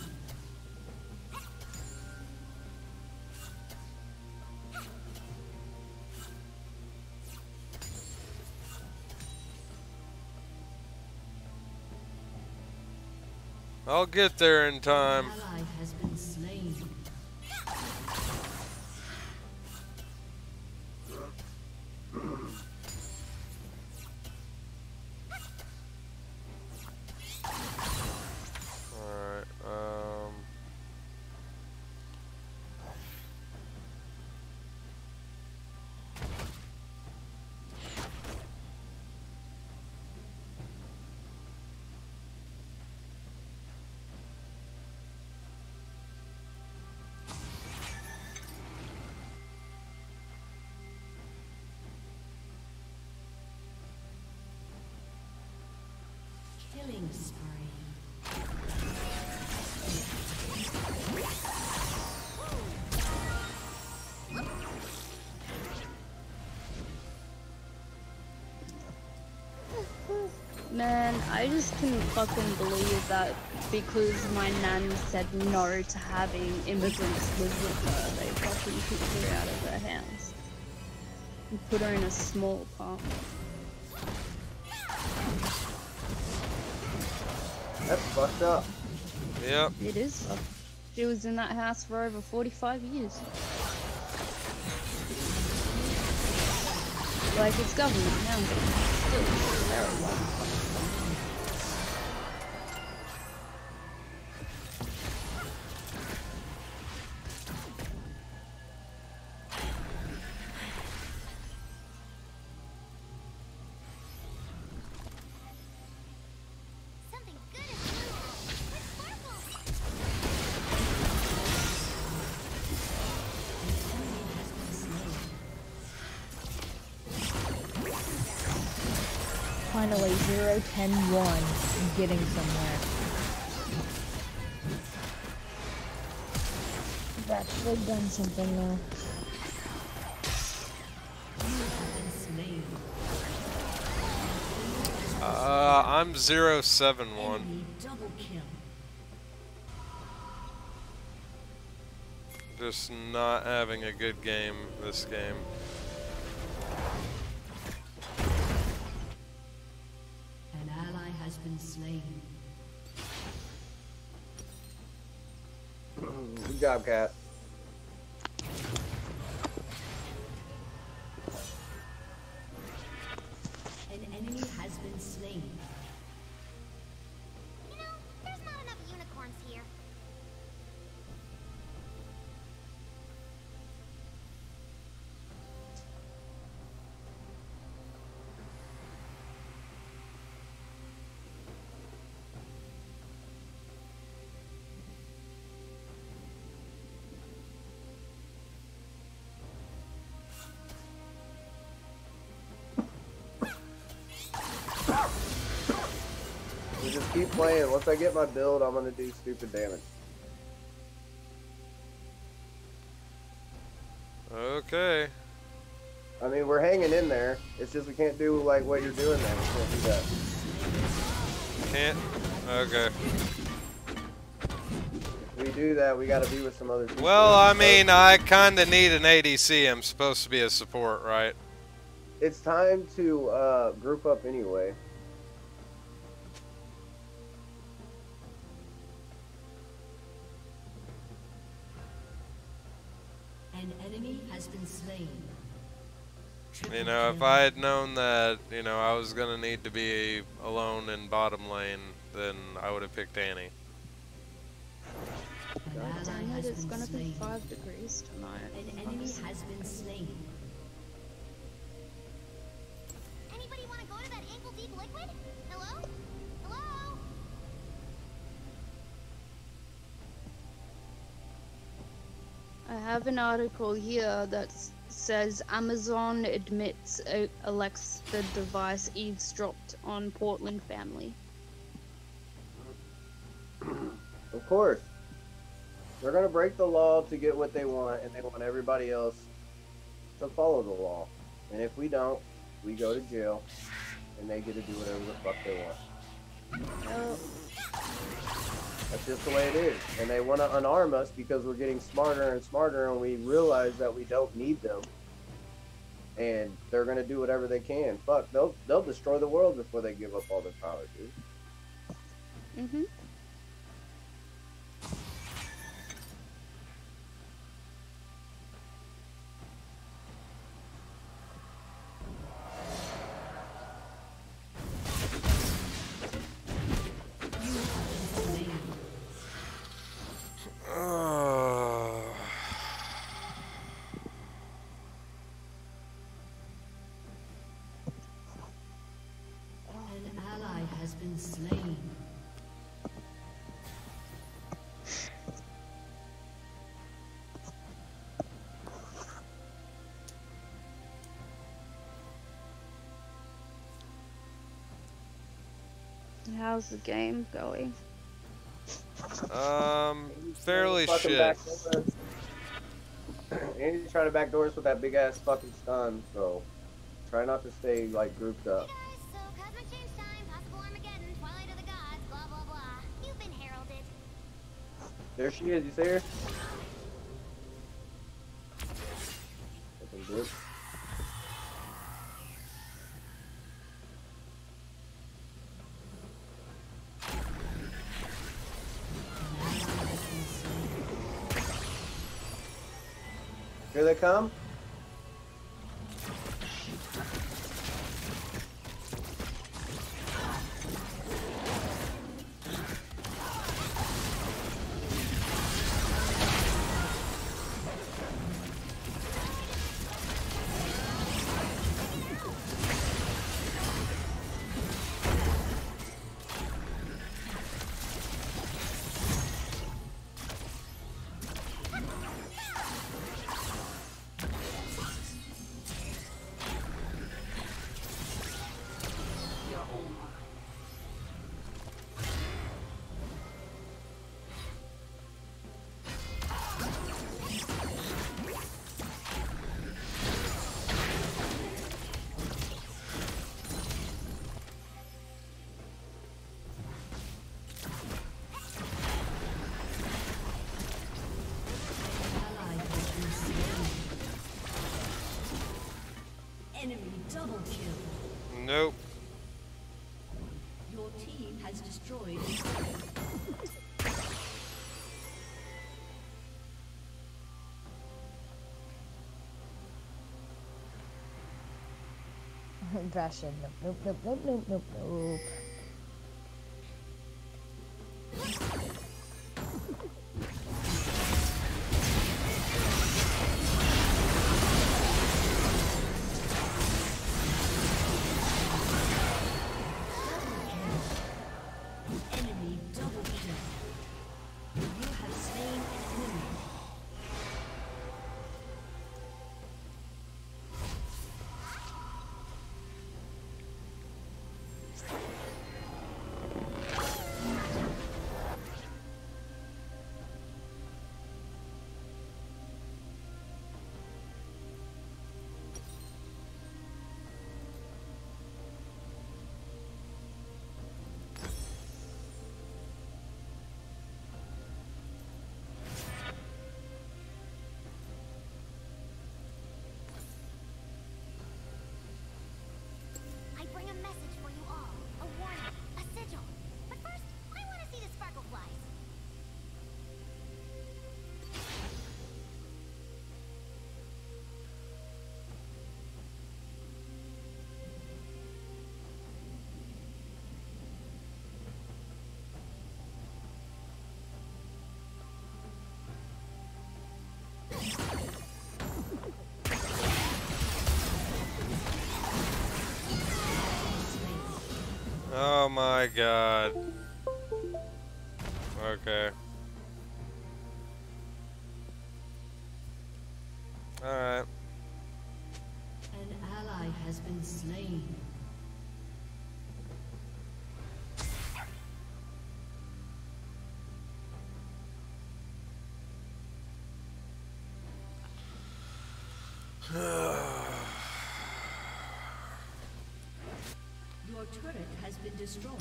I'll get there in time. An ally has been slain. Alright, Killing spree. Man, I just couldn't fucking believe that because my nan said no to having immigrants live with her, they fucking kicked her out of their house and put her in a small apartment. That's fucked up. Yep. It is. She was in that house for over 45 years. Like, it's government housing. Still, terrible. Something good is brewing. With sparkles. Finally, 0, 10, 1. I'm getting somewhere. I've actually done something now. I'm 071. Double kill. Just not having a good game this game. An ally has been slain. Good job, Cat. An enemy has been slain. You know, there's not enough unicorns here. We just keep playing. Once I get my build, I'm gonna do stupid damage. Okay. I mean, we're hanging in there. It's just we can't do like what you're doing there. We can't do that. Can't. Okay. If we do that, we gotta be with some other people. Well, I mean, I kind of need an ADC. I'm supposed to be a support, right? It's time to group up anyway. An enemy has been slain. You know, if I had known that, you know, I was gonna need to be alone in bottom lane, then I would have picked Annie. An God ally damn it, has it's been gonna be slain. 5 degrees tonight. An enemy has been slain. Anybody want to go to that ankle-deep liquid? Hello? Hello? I have an article here that says Amazon admits Alexa device eavesdropped on Portland family. Of course. They're gonna break the law to get what they want, and they want everybody else to follow the law. And if we don't, we go to jail, and they get to do whatever the fuck they want. That's just the way it is. And they want to unarm us because we're getting smarter and smarter, and we realize that we don't need them. And they're gonna do whatever they can. Fuck, they'll destroy the world before they give up all their power, dude. Mm-hmm. An ally has been slain. How's the game going? Fairly Fucking shit. backdoor us. Andy's trying to backdoor us with that big ass fucking stun, so try not to stay like grouped up. Hey guys, so cosmic change time, possible There she is. You see her? Fucking bitch. Here they come. Enemy double kill. Nope. Your team has destroyed. Bastion. Nope, nope, nope, nope, nope, nope. Enemy double kill. You have slain an enemy. I bring a message for you all. A warning, a sigil. But first, I want to see the sparkle flies. Oh my god. Okay. Alright. An ally has been slain. Your turret has been destroyed.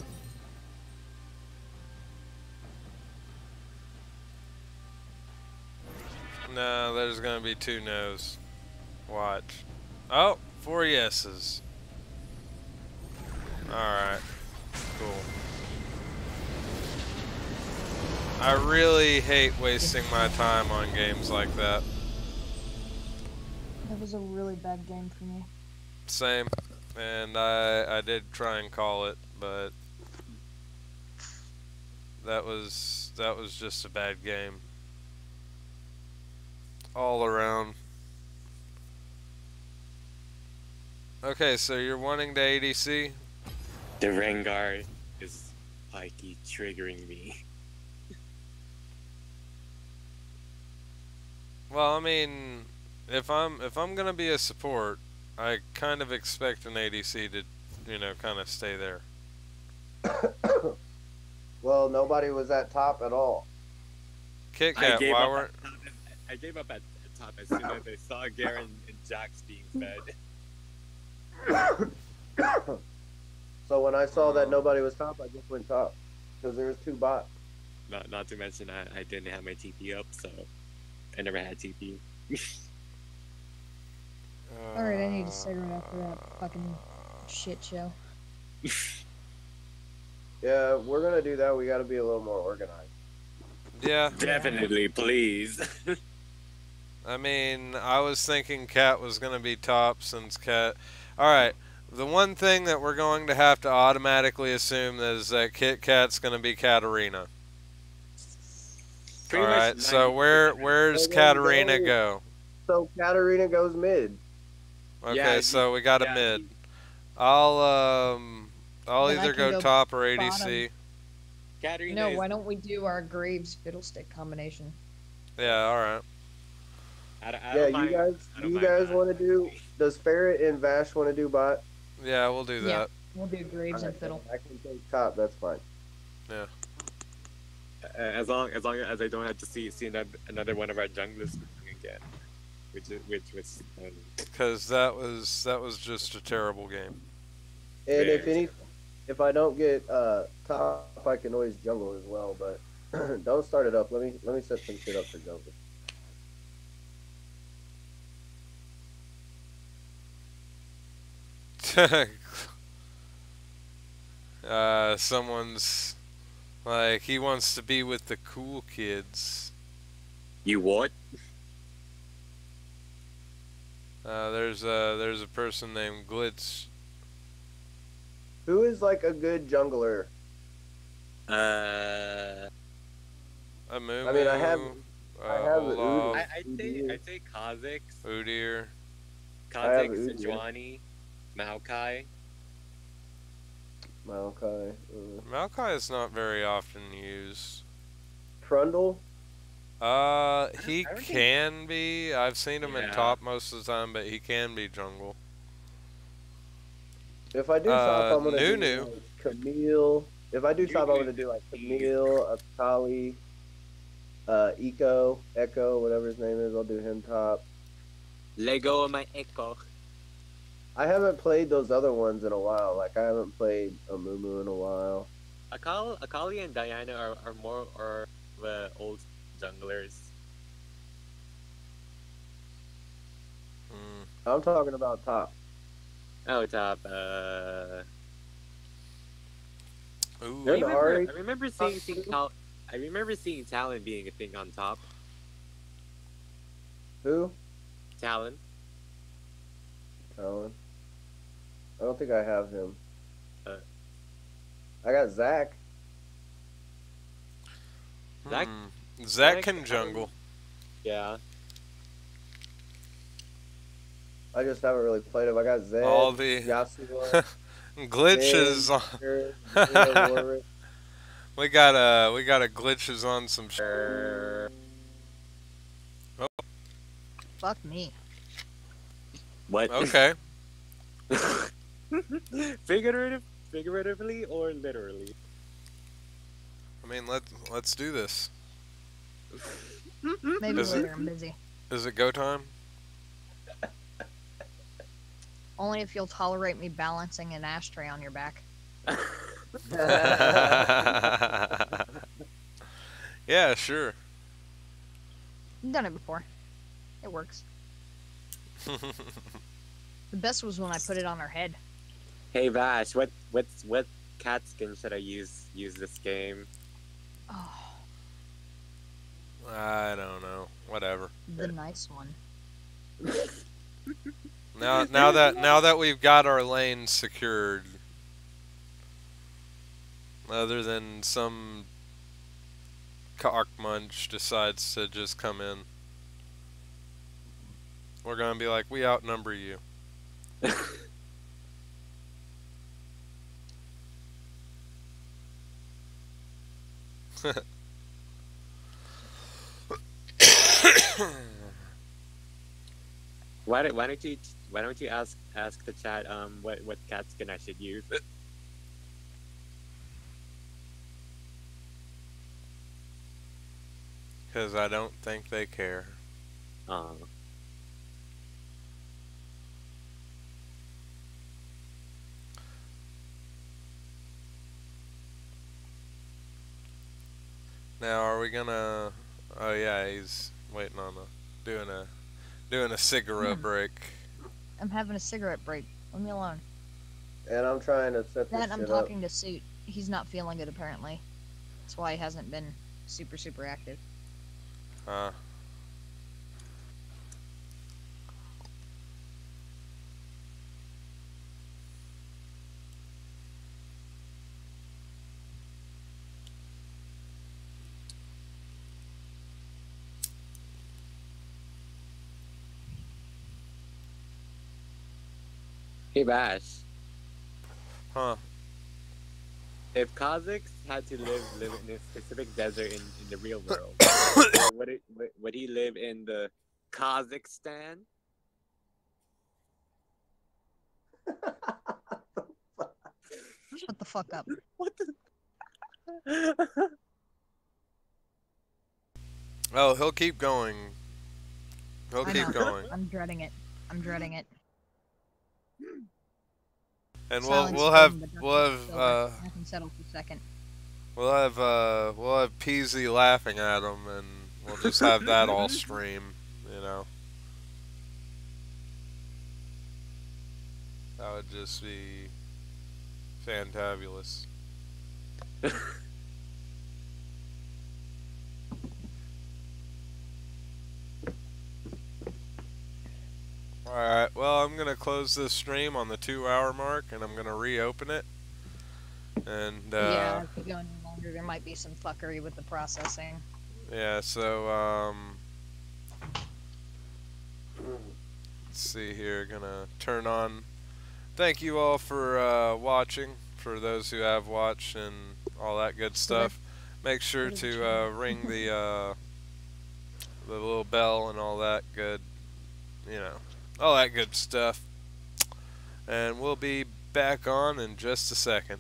No, there's gonna be 2 no's. Watch. Oh, 4 yeses. Alright. Cool. I really hate wasting my time on games like that. That was a really bad game for me. Same. And I did try and call it, but that was just a bad game. All around. Okay, so you're wanting the ADC? The Rengar is like triggering me. Well, I mean, if I'm gonna be a support, I kind of expect an ADC to, you know, kind of stay there. Well, nobody was at top at all. Kit Kat, why weren't? I gave up at top as soon as I saw Garen and Jax being fed. So when I saw that nobody was top, I just went top because there was 2 bots. Not to mention I didn't have my TP up, so I never had TP. Alright, I need a cigarette after that fucking shit show. Yeah, we're gonna do that. We gotta be a little more organized. Yeah. Definitely, please. I mean, I was thinking Cat was going to be top since Cat. Alright, the one thing that we're going to have to automatically assume is that Kit Kat's going to be Katarina. Pretty much Alright, so 90%. where's And then Katarina go? So Katarina goes mid. Okay, Yeah, so we got a yeah, mid. I'll Then I either can go go top or bottom. ADC. Katarina No, is why don't we do our Graves Fiddlestick combination? Yeah, alright. I Yeah, don't you mind, guys. I don't You mind guys that, want to do? actually. Does Ferret and Vash want to do bot? Yeah, we'll do Yeah, that. we'll do Graves and Alright, Fiddle. I can take top. That's fine. As long as I don't have to see another one of our junglers again, which was Because that was just a terrible game. And Very if I don't get top, I can always jungle as well. But don't start it up. Let me set some shit up for jungle. Someone's like he wants to be with the cool kids. you what? There's a person named Glitch. Who is like a good jungler? A Moo. I mean, I have Olaf, I'd say Kha'Zix, Udyr. have Kha'Zix, Udyr. Sejuani, Maokai. Maokai. Maokai is not very often used. Trundle. He I don't think- can be. I've seen him in Yeah. top most of the time, but he can be jungle. If I do top, I'm gonna Nunu. do like Camille. If I do top, I'm Nunu. gonna do like Camille, Akali, Echo, whatever his name is. I'll do him top. Lego my Echo. I haven't played those other ones in a while. Like I haven't played Amumu in a while. Akali and Diana are more the old junglers. Mm. I'm talking about top. Oh, top. Ooh. Good Ari. I remember seeing Talon being a thing on top. Who? Talon. Talon. I don't think I have him. Uh. I got Zach. Zach- Zach Zach- can jungle. Yeah. I just haven't really played him. I got Zed. All the Yasuo. glitches. Zed, Warwick. We got a glitches on some. Fuck me. What? Okay. Figuratively or literally? I mean, let's do this. Maybe Is it- later, I'm busy. Is it go time? Only if you'll tolerate me balancing an ashtray on your back. Yeah, sure. I've done it before. It works. The best was when I put it on her head. Hey Vash, what cat skin should I use this game? Oh, I don't know. Whatever. the nice one. Now that we've got our lane secured, other than some cock munch decides to just come in, we're gonna be like, we outnumber you. Why don't you ask the chat what cat skin I should use? Because I don't think they care. Oh. Now, are we gonna? Oh yeah, he's waiting on doing a cigarette break. I'm having a cigarette break. Leave me alone. And I'm trying to set this Then I'm shit up. talking to Suit. He's not feeling good apparently. That's why he hasn't been super active. Huh? Hey Bash, Huh? if Kazakhs had to live in a specific desert in the real world, would he live in the Kazakhstan? Shut the fuck up. What the? Oh, he'll keep going. He'll I keep know. going. I'm dreading it. I'm dreading it. And Silence we'll is have golden, but we'll nothing's have silver. Nothing settles for second. we'll have Peasy laughing at him, and we'll just have that all stream. You know, that would just be fantabulous. Alright, well, I'm going to close this stream on the 2-hour mark, and I'm going to reopen it. And, Yeah, if we go any longer, there might be some fuckery with the processing. yeah, so, let's see here, gonna turn on. Thank you all for, watching, for those who have watched and all that good stuff. Make sure to, ring the little bell and all that good, you know, all that good stuff. And we'll be back on in just a second.